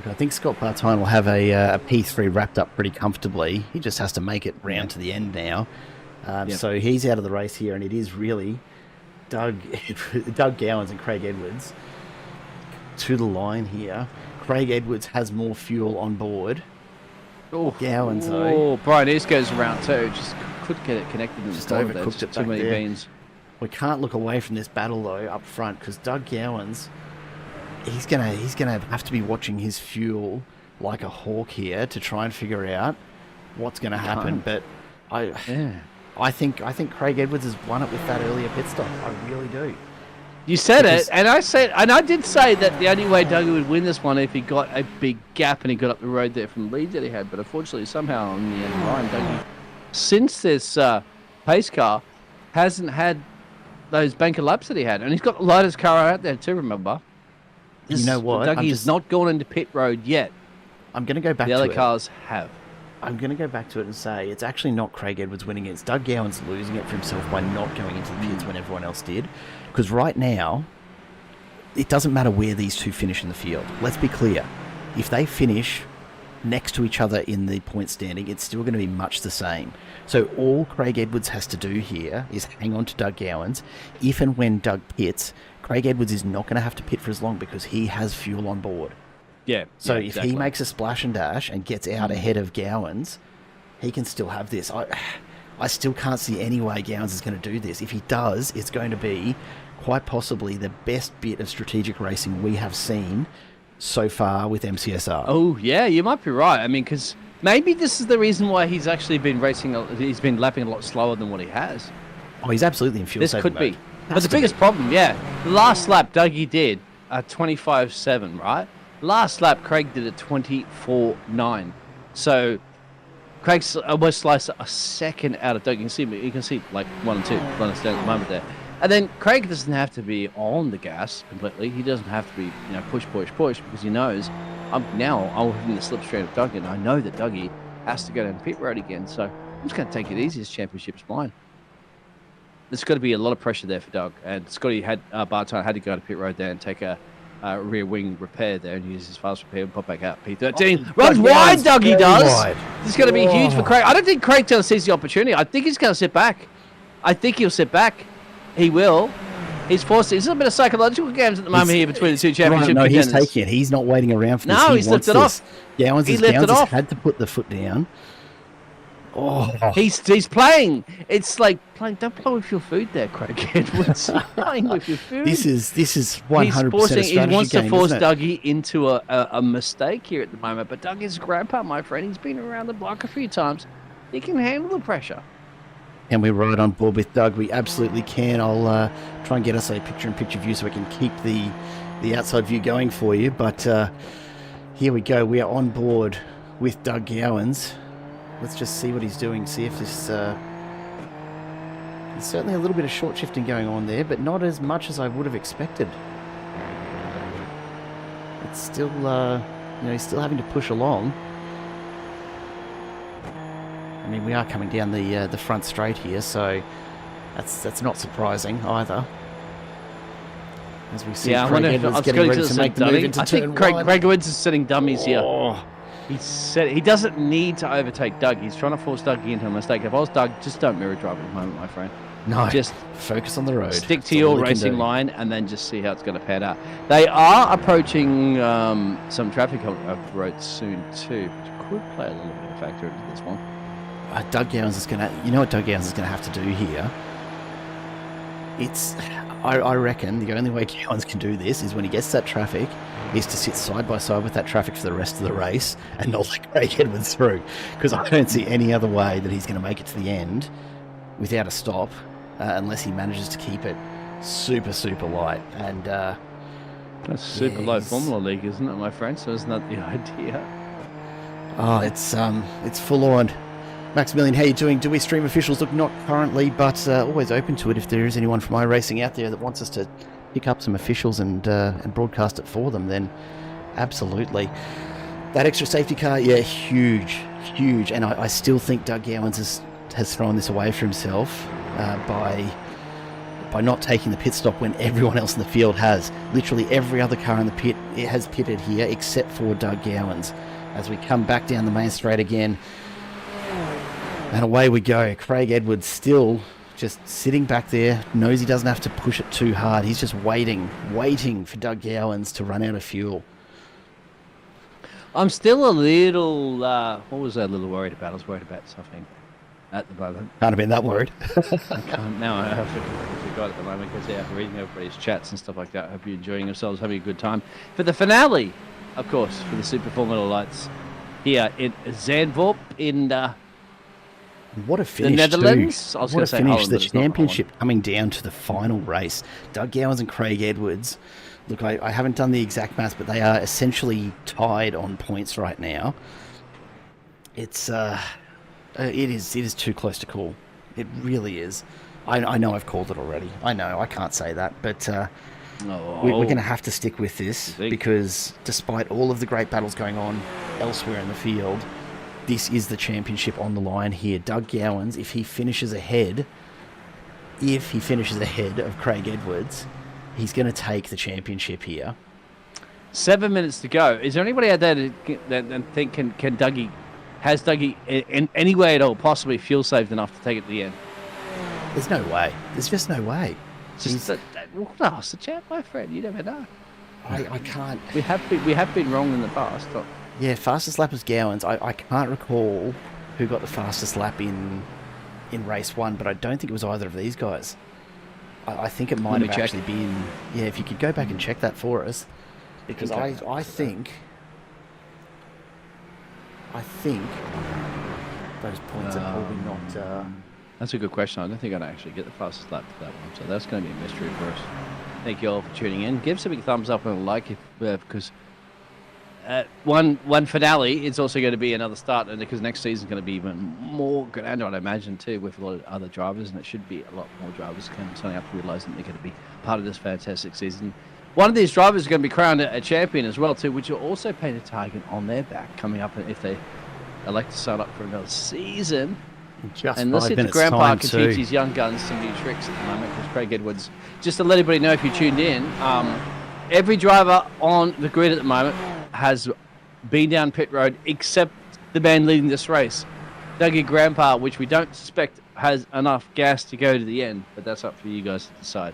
I think Scott Bartine will have a P3 wrapped up pretty comfortably. He just has to make it round to the end now. So he's out of the race here, and it is really Doug Gowans and Craig Edwards to the line here. Craig Edwards has more fuel on board. Gowans, though. Brian East goes around too. Just couldn't get it connected in Just the corner there. overcooked Just it too back many there. beans. We can't look away from this battle, though, up front, because Doug Gowans, he's gonna have to be watching his fuel like a hawk here to try and figure out what's going to happen. But I think Craig Edwards has won it with that earlier pit stop. I really do. You said it, and I did say that the only way Dougie would win this one if he got a big gap and he got up the road there from the lead that he had. But unfortunately, somehow on the end line, Dougie, since this pace car, hasn't had those banker laps that he had, and he's got the lightest car out there too. Remember, You know what? Dougie's not gone into pit road yet. I'm going to go back to it. it. The other cars have. I'm going to go back to it and say it's actually not Craig Edwards winning it. It's Doug Gowans losing it for himself by not going into the pits when everyone else did. Because right now, it doesn't matter where these two finish in the field. Let's be clear. If they finish next to each other in the point standing, it's still going to be much the same. So all Craig Edwards has to do here is hang on to Doug Gowans. If and when Doug pits, Craig Edwards is not going to have to pit for as long because he has fuel on board. Yeah. So yeah, if exactly. he makes a splash and dash and gets out ahead of Gowans, he can still have this. I still can't see any way Gowans is going to do this. If he does, it's going to be quite possibly the best bit of strategic racing we have seen so far with MCSR. Oh, yeah, you might be right. I mean, because maybe this is the reason why he's actually been racing, he's been lapping a lot slower than what he has. Oh, he's absolutely in fuel This saving could be. mode. But the biggest problem, the last lap Dougie did a 25.7, right? Last lap Craig did a 24.9. So Craig's almost sliced a second out of Doug. You can see like 1 and 2 running down at the moment there. And then Craig doesn't have to be on the gas completely. He doesn't have to be, push because he knows I'm within the slipstream of Dougie, and I know that Dougie has to go down the pit road again. So I'm just going to take it easy. This championship's mine. There's got to be a lot of pressure there for Doug, and Bartine had to go to pit road there and take a rear wing repair there and use his fast repair and pop back out. P13 runs wide. Dougie does. Wide. This is going to be huge for Craig. I don't think Craig sees the opportunity. I think he's going to sit back. I think he'll sit back. He will. He's forced. It's a bit of psychological games at the moment here between the two championship contenders. He's taking it. He's not waiting around for this. No, he's lifted off. Gowans has had to put the foot down. Oh, he's playing. It's like playing. Don't play with your food, there, Craig Edwards. Playing with your food. This is 100%. He wants to force Dougie into a mistake here at the moment. But Dougie's grandpa, my friend, he's been around the block a few times. He can handle the pressure. And we're right on board with Doug. We absolutely can. I'll try and get us a picture-in-picture view so we can keep the outside view going for you. But here we go. We are on board with Doug Gowans. Let's just see what he's doing. See if this... There's certainly a little bit of short shifting going on there, but not as much as I would have expected. It's still, he's still having to push along. I mean, we are coming down the front straight here, so that's not surprising either. as we see Yeah, I Craig wonder if Edwards I was getting going ready to to say make the move dummy. into I think turn Craig one. Edwards is setting dummies here. Oh, He said he doesn't need to overtake Doug. He's trying to force Doug into a mistake. If I was Doug, just don't mirror drive at the moment, my friend. no, Just focus on the road. stick That's to all your we can racing do. line and then just see how it's going to pan out. They are approaching some traffic on the road soon too, which could play a little bit of a factor into this one. Doug Gowans is going to, you know what Doug Gowans is going to have to do here? I reckon the only way Gowans can do this is when he gets to that traffic, is to sit side by side with that traffic for the rest of the race and not let Craig Edwards through. Because I don't see any other way that he's going to make it to the end without a stop, unless he manages to keep it super, super light. And That's super low Formula League, isn't it, my friend? So isn't that the idea? oh, it's full on. Maximilian, how you doing? Do we stream officials? Look, not currently, but always open to it if there is anyone from iRacing out there that wants us to pick up some officials and broadcast it for them, then absolutely. That extra safety car, yeah, huge. And I still think Doug Gowans has thrown this away for himself by not taking the pit stop when everyone else in the field has. Literally every other car in the pit has pitted here except for Doug Gowans. As we come back down the main straight again, and away we go. Craig Edwards still just sitting back there, knows he doesn't have to push it too hard. He's just waiting for Doug Gowans to run out of fuel. I'm still a little, what was I a little worried about? I was worried about something at the moment. Can't have been that worried. Now I have forgot at the moment because I'm reading everybody's chats and stuff like that. I hope you're enjoying yourselves, having a good time. For the finale, of course, for the Super Formula Lights here in Zandvoort in What a finish, the Netherlands. too. I was What going a to say finish. Holland, The but it's not championship coming down to the final race. Doug Gowans and Craig Edwards. Look, I haven't done the exact maths, but they are essentially tied on points right now. It is too close to call. It really is. I know I've called it already. I know I can't say that, but we're going to have to stick with this because despite all of the great battles going on elsewhere in the field, this is the championship on the line here. Doug Gowans, if he finishes ahead of Craig Edwards, he's going to take the championship here. 7 minutes to go. Is there anybody out there that think has Dougie in any way at all possibly fuel saved enough to take it to the end? There's no way. There's just no way. It's the champ, my friend. You never know. I can't. We have been wrong in the past. Yeah, fastest lap was Gowans. I can't recall who got the fastest lap in race 1, but I don't think it was either of these guys. I think it might have actually been... Yeah, if you could go back and check that for us. Because I think those points are probably not... That's a good question. I don't think I'd actually get the fastest lap for that one, so that's going to be a mystery for us. Thank you all for tuning in. Give us a big thumbs up and a like because one finale is also going to be another start, and because next season is going to be even more grand, I'd imagine, too, with a lot of other drivers, and it should be a lot more drivers signing up to realise that they're going to be part of this fantastic season. One of these drivers is going to be crowned a champion as well, too, which will also paint a target on their back coming up if they elect to sign up for another season. Just and let's 5 see if minutes Grandpa time can too. teach his young guns some new tricks at the moment, because Craig Edwards, just to let everybody know if you tuned in, every driver on the grid at the moment has been down pit road except the man leading this race. Dougie Grandpa, which we don't suspect has enough gas to go to the end, but that's up for you guys to decide.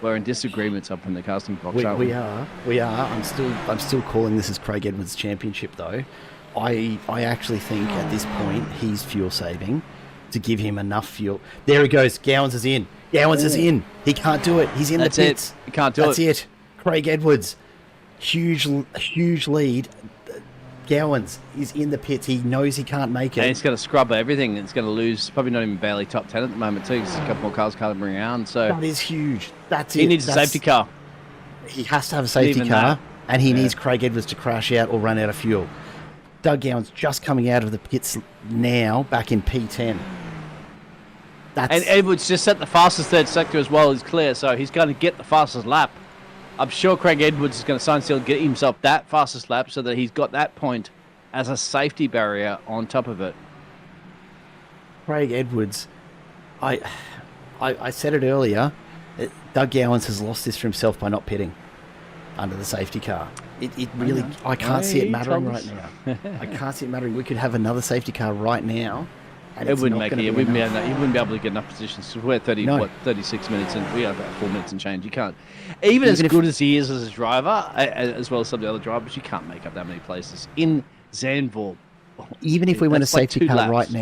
We're in disagreements up in the casting box, aren't we? We are. I'm still calling this as Craig Edwards' championship, though. I actually think at this point he's fuel saving to give him enough fuel. There he goes. Gowans is in. Gowans is in. He can't do it. He's in the pits. He can't do it. That's it. Craig Edwards, huge lead. Gowans is in the pits. He knows he can't make it. And it's going to scrub everything. It's going to lose. Probably not even barely top 10 at the moment too. There's a couple more cars coming around. So that is huge. That's it. He needs a safety car. He has to have a safety car, and he needs Craig Edwards to crash out or run out of fuel. Doug Gowans just coming out of the pits now, back in P10. And Edwards just set the fastest third sector as well as clear, so he's going to get the fastest lap. I'm sure Craig Edwards is going to sign still get himself that fastest lap so that he's got that point as a safety barrier on top of it. Craig Edwards, I said it earlier, Doug Gowans has lost this for himself by not pitting under the safety car. It really, I can't see it mattering right now. I can't see it mattering. We could have another safety car right now. And it wouldn't make it. He wouldn't be able to get enough positions. We're 36 minutes and we have about 4 minutes and change. You can't, even as good as he is as a driver, as well as some of the other drivers, you can't make up that many places in Zandvoort. Even if we went a safety car laps.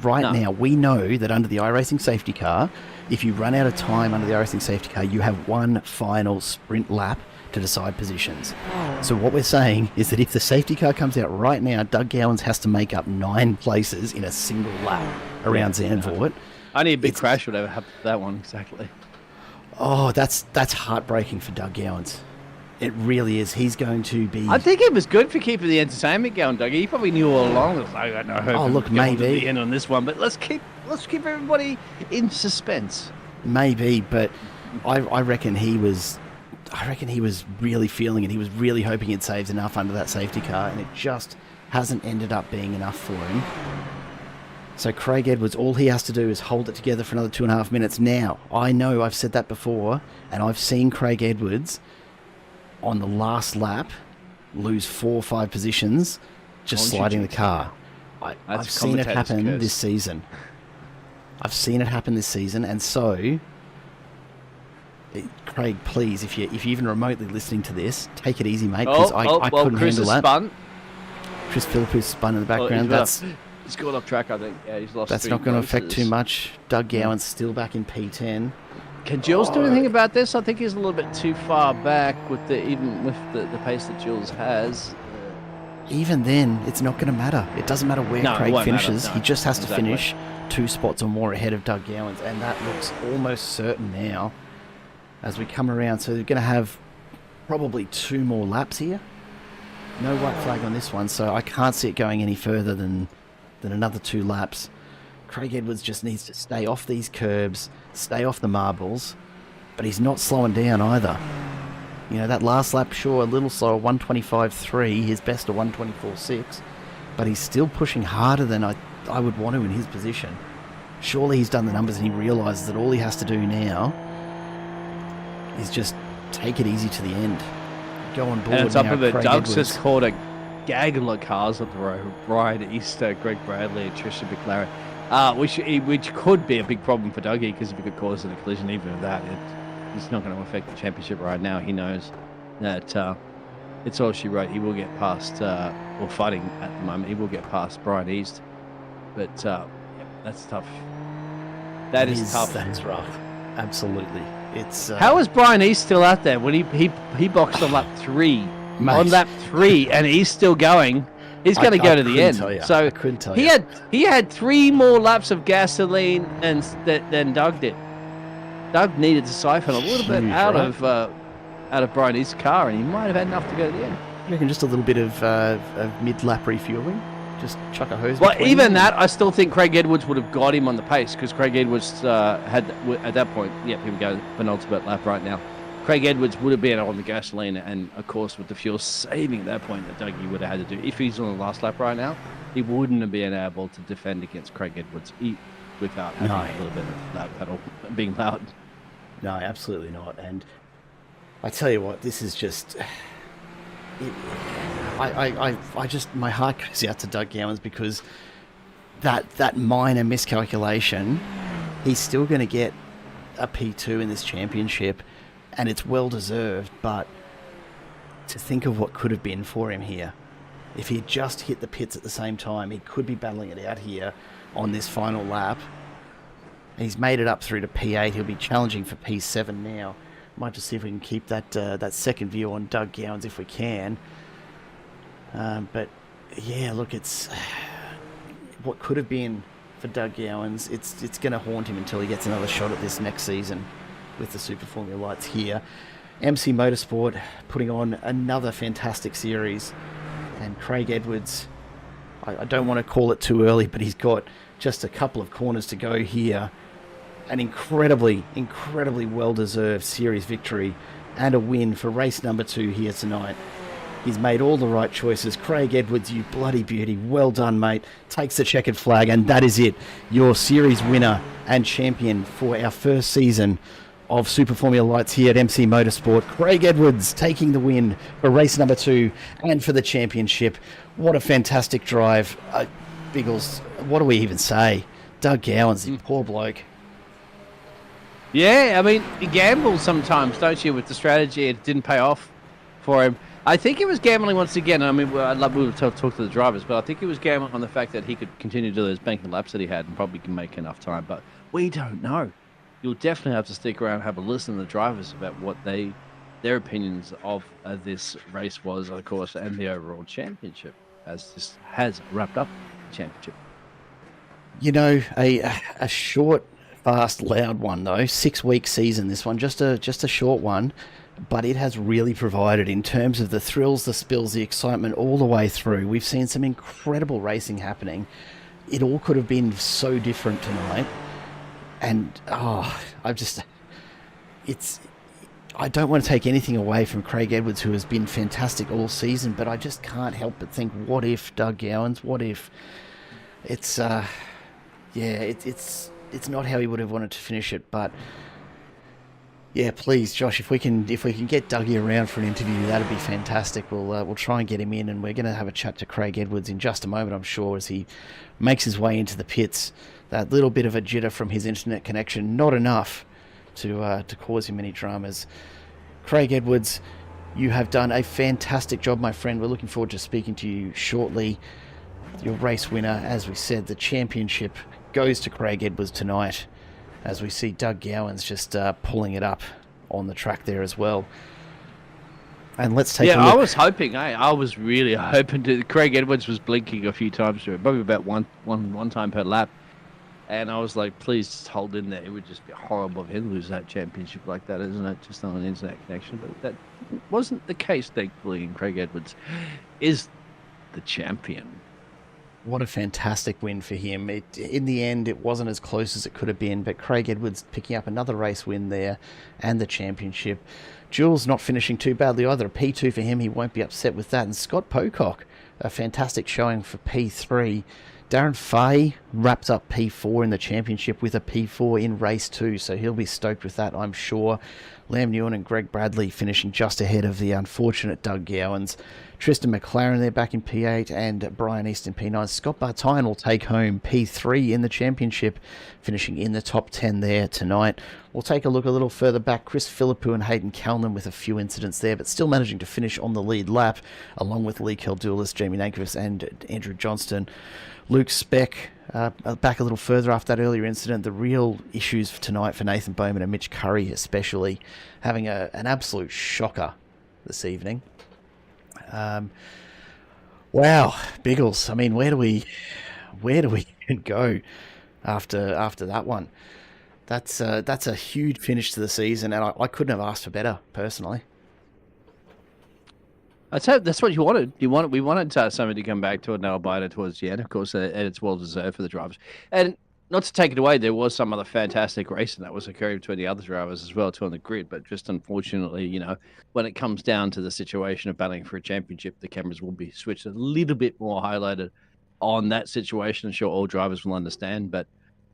right now, we know that under the iRacing safety car, if you run out of time under the iRacing safety car, you have one final sprint lap to decide positions. So what we're saying is that if the safety car comes out right now, Doug Gowans has to make up 9 places in a single lap around Zandvoort. Only a big crash would ever happen to that one, exactly. Oh, that's heartbreaking for Doug Gowans. It really is. He's going to be... I think it was good for keeping the entertainment going, Doug. He probably knew all along. I got no hope. Oh, look, maybe the end on this one, but let's keep everybody in suspense. Maybe, but I reckon he was really feeling it. He was really hoping it saves enough under that safety car, and it just hasn't ended up being enough for him. So Craig Edwards, all he has to do is hold it together for another 2.5 minutes. Now, I know I've said that before, and I've seen Craig Edwards on the last lap lose 4 or 5 positions just sliding the car. I've seen it happen this season. And so, Craig, please, if you're even remotely listening to this, take it easy, mate, because I couldn't handle that. Spun. Chris Philippou spun in the background. He's got off track, I think. Yeah, he's lost. That's not going to affect too much. Doug Gowans still back in P10. Can Jules do anything about this? I think he's a little bit too far back with the pace that Jules has. Even then, it's not going to matter. It doesn't matter where Craig finishes. He just has to finish 2 spots or more ahead of Doug Gowans, and that looks almost certain now as we come around. So they're going to have probably 2 more laps here. No white flag on this one, so I can't see it going any further than another 2 laps. Craig Edwards just needs to stay off these curbs, stay off the marbles, but he's not slowing down either. You know, that last lap, sure, a little slower, 125.3, his best of 124.6, but he's still pushing harder than I would want to in his position. Surely he's done the numbers and he realises that all he has to do now is just take it easy to the end. Go on board. And it's up now, with it. Craig Doug's Edwards. just caught a gaggle of cars on the road. Brian Easter, Greg Bradley, and Trisha McLaren. Which could be a big problem for Dougie, because if it could cause a collision, even with that, it's not going to affect the championship right now. He knows that it's all she wrote. He will get past, or fighting at the moment, he will get past Brian East. But that's tough. That is tough. That's rough. Absolutely. It's how is Brian East still out there when he boxed on lap 3? Mate. On lap 3, and he's still going. He's going to go to the end. So I couldn't tell you. He had 3 more laps of gasoline than Doug did. Doug needed to siphon a little bit out of Brian East's car, and he might have had enough to go to the end. You reckon just a little bit of mid-lap refueling? Just chuck a hose. Well, even that, I still think Craig Edwards would have got him on the pace, because Craig Edwards had, at that point, here we go, penultimate lap right now. Craig Edwards would have been on the gasoline, and of course with the fuel saving at that point that Dougie would have had to do. If he's on the last lap right now, he wouldn't have been able to defend against Craig Edwards without having a little bit of that pedal being loud. No, absolutely not. And I tell you what, this is just... I just, my heart goes out to Doug Gowans, because that minor miscalculation, he's still going to get a P2 in this championship, and it's well deserved. But to think of what could have been for him here, if he had just hit the pits at the same time, he could be battling it out here on this final lap. He's made it up through to P8. He'll be challenging for P7 now. Might just see if we can keep that second view on Doug Gowans if we can. But yeah, look, it's what could have been for Doug Gowans. It's going to haunt him until he gets another shot at this next season with the Super Formula Lights here. MC Motorsport putting on another fantastic series, and Craig Edwards, I don't want to call it too early, but he's got just a couple of corners to go here. An incredibly well-deserved series victory and a win for race number 2 here tonight. He's made all the right choices. Craig Edwards, you bloody beauty. Well done, mate. Takes the checkered flag, and that is it. Your series winner and champion for our first season of Super Formula Lights here at MC Motorsport. Craig Edwards taking the win for race number 2 and for the championship. What a fantastic drive. Biggles, what do we even say? Doug Gowans, the poor bloke. Yeah, I mean, you gamble sometimes, don't you, with the strategy? It didn't pay off for him. I think he was gambling once again. I mean, I'd love to talk to the drivers, but I think he was gambling on the fact that he could continue to do those banking laps that he had and probably can make enough time. But we don't know. You'll definitely have to stick around and have a listen to the drivers about what their opinions of this race was, of course, and the overall championship, as this has wrapped up the championship. You know, a short, fast, loud one though. 6-week season. This one, just a short one, but it has really provided in terms of the thrills, the spills, the excitement all the way through. We've seen some incredible racing happening. It all could have been so different tonight, and I don't want to take anything away from Craig Edwards, who has been fantastic all season, but I just can't help but think, what if Doug Gowans? What if it's it's not how he would have wanted to finish it, but yeah, please, Josh, if we can get Dougie around for an interview, that'd be fantastic. We'll try and get him in, and we're going to have a chat to Craig Edwards in just a moment, I'm sure, as he makes his way into the pits. That little bit of a jitter from his internet connection, not enough to cause him any dramas. Craig Edwards, you have done a fantastic job, my friend. We're looking forward to speaking to you shortly. Your race winner, as we said, the championship goes to Craig Edwards tonight, as we see Doug Gowans just pulling it up on the track there as well. And let's take a look. Yeah, I was hoping. I was really hoping to. Craig Edwards was blinking a few times, probably about one time per lap. And I was like, please just hold in there. It would just be horrible if he lose that championship like that, isn't it? Just on an internet connection. But that wasn't the case, thankfully. And Craig Edwards is the champion. What a fantastic win for him. In the end, it wasn't as close as it could have been, but Craig Edwards picking up another race win there and the championship. Jules not finishing too badly either. A P2 for him. He won't be upset with that. And Scott Pocock, a fantastic showing for P3. Darren Fay wraps up P4 in the championship with a P4 in race 2, so he'll be stoked with that, I'm sure. Lam Newen and Greg Bradley finishing just ahead of the unfortunate Doug Gowans. Tristan McLaren there back in P8 and Brian East in P9. Scott Bartine will take home P3 in the championship, finishing in the top 10 there tonight. We'll take a look a little further back. Chris Philippou and Hayden Calnan with a few incidents there, but still managing to finish on the lead lap, along with Lee Keldulis, Jamie Nankovich and Andrew Johnston. Luke Speck back a little further after that earlier incident. The real issues for tonight for Nathan Bowman and Mitch Curry especially, having an absolute shocker this evening. Wow, Biggles. I mean, where do we go after that one? That's a huge finish to the season, and I couldn't have asked for better personally. I'd say that's what you wanted. We wanted somebody to come back to a nail biter towards the end, of course, and it's well deserved for the drivers. And not to take it away, there was some other fantastic racing that was occurring between the other drivers as well, too, on the grid. But just unfortunately, when it comes down to the situation of battling for a championship, the cameras will be switched a little bit more highlighted on that situation. I'm sure all drivers will understand, but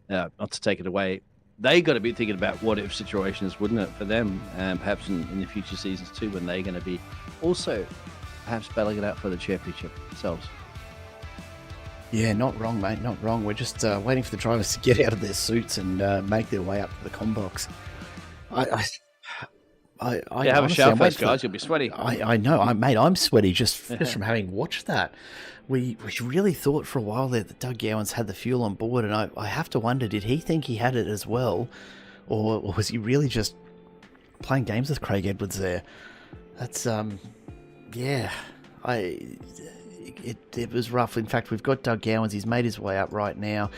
not to take it away, they got to be thinking about what if situations, wouldn't it, for them, and perhaps in the future seasons too, when they're going to be also perhaps battling it out for the championship themselves. Yeah, not wrong, mate, not wrong. We're just waiting for the drivers to get out of their suits and make their way up to the comm box. I have a shower first, guys. You'll be sweaty. I know, mate. I'm sweaty just from having watched that. We really thought for a while there that Doug Gowans had the fuel on board, and I have to wonder, did he think he had it as well, or was he really just playing games with Craig Edwards there? That's yeah, it was rough. In fact, we've got Doug Gowans. He's made his way up right now.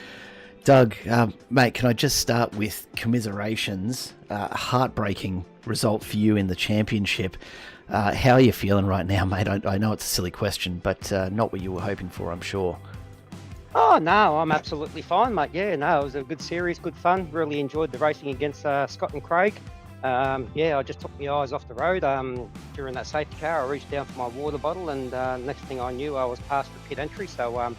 Doug, mate, can I just start with commiserations? A heartbreaking result for you in the championship. How are you feeling right now, mate? I know it's a silly question, but not what you were hoping for, I'm sure. Oh, no, I'm absolutely fine, mate. Yeah, no, it was a good series, good fun. Really enjoyed the racing against Scott and Craig. I just took my eyes off the road. During that safety car, I reached down for my water bottle, and next thing I knew, I was past the pit entry, so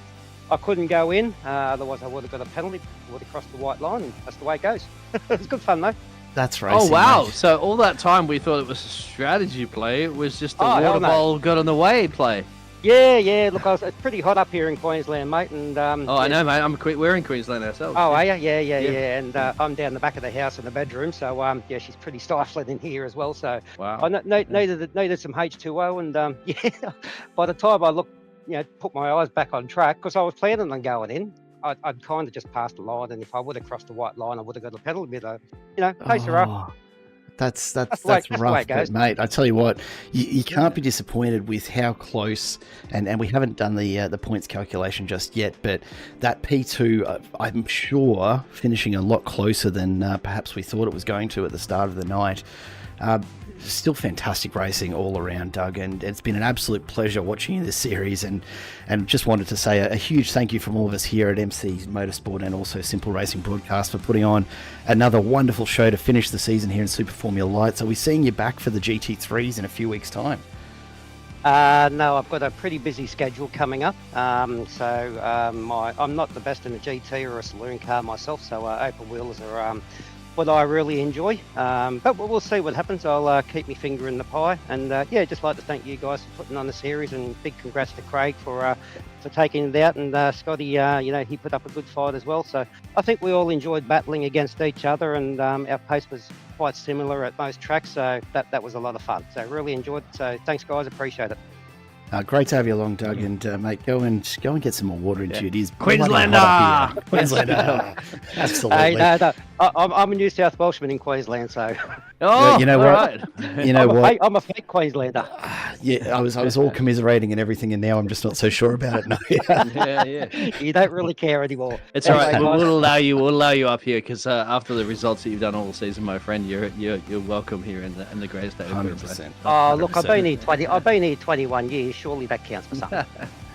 I couldn't go in. Otherwise, I would have got a penalty, would have crossed the white line, and that's the way it goes. It was good fun, though. That's racing. Oh wow! Mate. So all that time we thought it was a strategy play. It was just a Oh, hell water no. bowl got on the way play. Yeah. Look, it's pretty hot up here in Queensland, mate. And Oh, I know, mate. We're in Queensland ourselves. Oh, are you? Yeah. And I'm down the back of the house in the bedroom, so yeah, she's pretty stifling in here as well. So Wow. I needed some H2O, and yeah, by the time I put my eyes back on track, because I was planning on going in, I'd kind of just passed the line, and if I would have crossed the white line, I would have got a penalty. Pace her up. That's the way rough, it goes. but mate, I tell you what, you can't be disappointed with how close, and we haven't done the points calculation just yet, but that P2, I'm sure, finishing a lot closer than perhaps we thought it was going to at the start of the night. Still fantastic racing all around, Doug, and it's been an absolute pleasure watching you this series, and just wanted to say a huge thank you from all of us here at MC Motorsport and also Simple Racing Broadcast for putting on another wonderful show to finish the season here in Super Formula Lights. Are we seeing you back for the GT3s in a few weeks' time? No, I've got a pretty busy schedule coming up. I'm not the best in a GT or a saloon car myself, so open wheels are what I really enjoy. But we'll see what happens. I'll keep my finger in the pie, and just like to thank you guys for putting on the series, and big congrats to Craig for taking it out, and Scotty, he put up a good fight as well. So I think we all enjoyed battling against each other, and our pace was quite similar at most tracks, so that was a lot of fun. So really enjoyed it. So thanks, guys, appreciate it. Great to have you along, Doug, and mate, go and get some more water into you. It is Queenslander! bloody hot up here. Queenslander! Absolutely. Hey, no, I'm a New South Welshman in Queensland, so Oh, you know all what? right. You know what? I'm a fake Queenslander. Yeah, I was all commiserating and everything, and now I'm just not so sure about it. No. Yeah. You don't really care anymore. It's all right. Anyway, We'll allow you up here because after the results that you've done all season, my friend, you're welcome here in the greatest state of Queensland. 100%. Oh, look, I've been here 21 years. Surely that counts for something.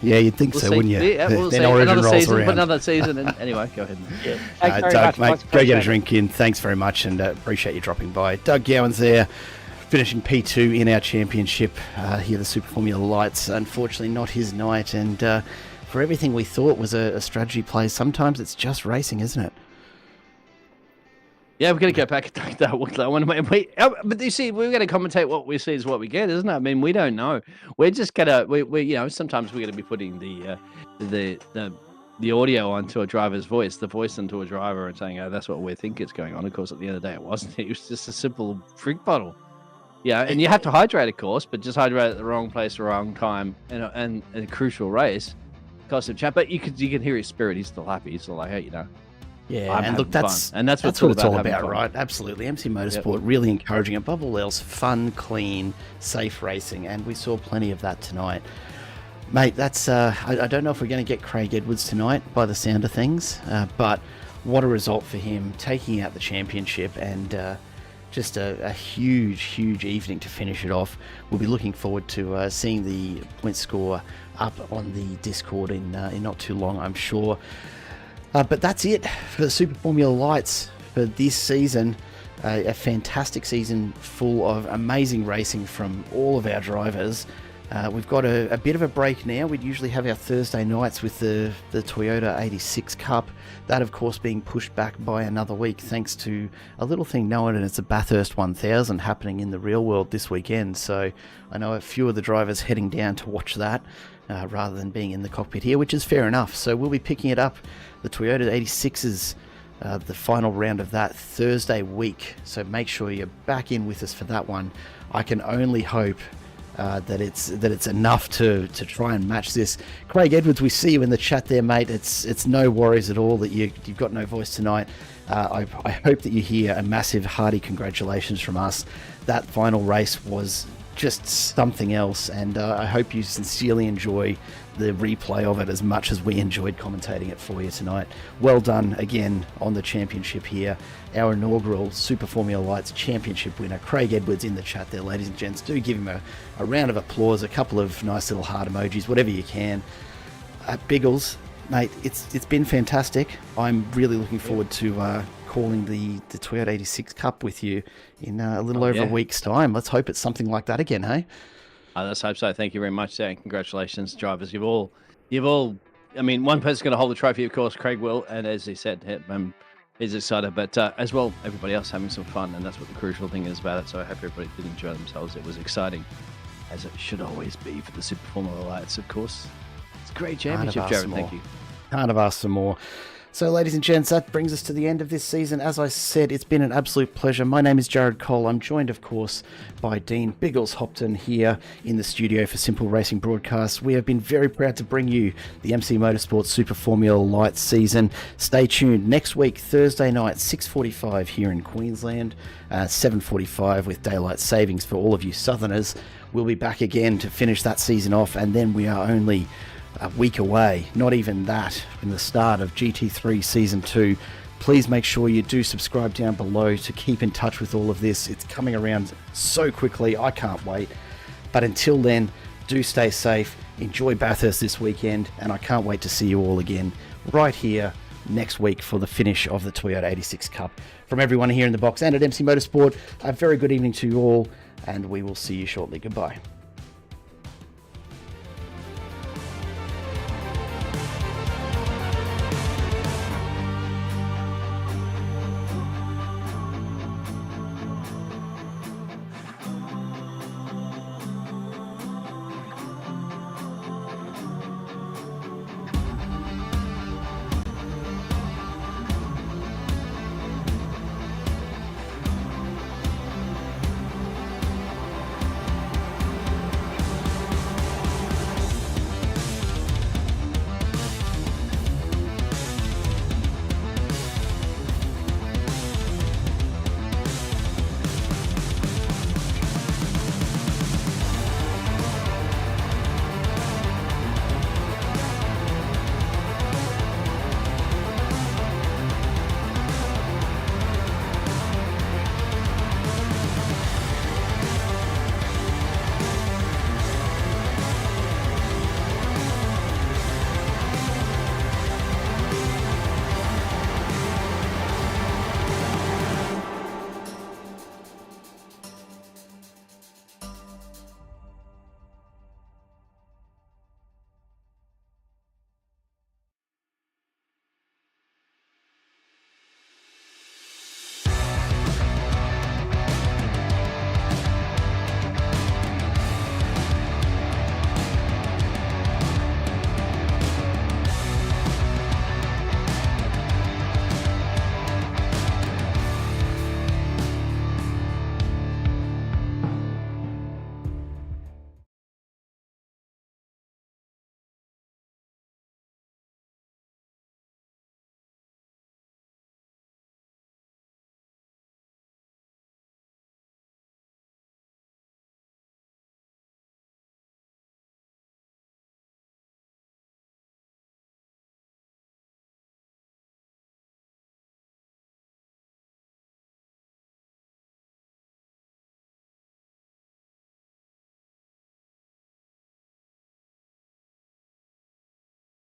Yeah, you'd think We'll so, see. wouldn't you? Yeah, we'll Then see. Origin Another rolls season, around. but another season. And anyway, go ahead. Yeah. Thanks very Doug, much, mate, guys. go get a Appreciate it. drink in. Thanks very much, and appreciate you dropping by. Doug Gowan's there, finishing P2 in our championship here, the Super Formula Lights. Unfortunately, not his night, and for everything we thought was a strategy play, sometimes it's just racing, isn't it? Yeah, we're going to go back and take that one. But you see, we're going to commentate what we see is what we get, isn't it? I mean, we don't know. We're just going to, sometimes we're going to be putting the audio onto a driver's voice, the voice into a driver, and saying, oh, that's what we think is going on. Of course, at the end of the day, it wasn't. It was just a simple drink bottle. Yeah, and you have to hydrate, of course, but just hydrate at the wrong place, the wrong time, and a crucial race. Cost of champ, but you can hear his spirit. He's still happy. He's still like, hey, Yeah, I'm and look, having that's fun. And that's what it's all about, right? Absolutely. MC Motorsport really encouraging, above all else, fun, clean, safe racing, and we saw plenty of that tonight. Mate, that's I don't know if we're going to get Craig Edwards tonight by the sound of things, but what a result for him, taking out the championship, and just a huge evening to finish it off. We'll be looking forward to seeing the point score up on the Discord in not too long, I'm sure. But that's it for the Super Formula Lights for this season. A fantastic season full of amazing racing from all of our drivers. We've got a bit of a break now. We'd usually have our Thursday nights with the Toyota 86 Cup. That, of course, being pushed back by another week thanks to a little thing known, and it's a Bathurst 1000 happening in the real world this weekend. So I know a few of the drivers heading down to watch that rather than being in the cockpit here, which is fair enough. So we'll be picking it up, the Toyota 86s, the final round of that Thursday week. So make sure you're back in with us for that one. I can only hope that it's enough to try and match this. Craig Edwards, we see you in the chat there, mate. It's no worries at all that you've got no voice tonight. I hope that you hear a massive hearty congratulations from us. That final race was just something else, and I hope you sincerely enjoy the replay of it as much as we enjoyed commentating it for you tonight. Well done again on the championship here. Our inaugural Super Formula Lights championship winner, Craig Edwards, in the chat there, ladies and gents. Do give him a round of applause, a couple of nice little heart emojis, whatever you can. Biggles, mate, it's been fantastic. I'm really looking forward to calling the Toyota 86 Cup with you in a little over a week's time. Let's hope it's something like that again, hey? Let's hope so. Thank you very much, and congratulations, drivers. You've all. I mean, one person's going to hold the trophy, of course. Craig will, and as he said, is excited, but as well, everybody else having some fun, and that's what the crucial thing is about it. So I hope everybody did enjoy themselves. It was exciting, as it should always be for the Super Formula Lights, of course. It's a great championship, Jared. Thank you. Can't have asked for more. So, ladies and gents, that brings us to the end of this season. As I said, it's been an absolute pleasure. My name is Jared Cole. I'm joined, of course, by Dean Biggles Hopton here in the studio for Simple Racing Broadcast. We have been very proud to bring you the MC Motorsport Super Formula Light season. Stay tuned next week, Thursday night, 6:45 here in Queensland, 7:45 with daylight savings for all of you Southerners. We'll be back again to finish that season off, and then we are only a week away, not even that, in the start of GT3 Season 2. Please make sure you do subscribe down below to keep in touch with all of this. It's coming around so quickly, I can't wait. But until then, do stay safe, enjoy Bathurst this weekend, and I can't wait to see you all again right here next week for the finish of the Toyota 86 Cup. From everyone here in the box and at MC Motorsport, a very good evening to you all, and we will see you shortly. Goodbye.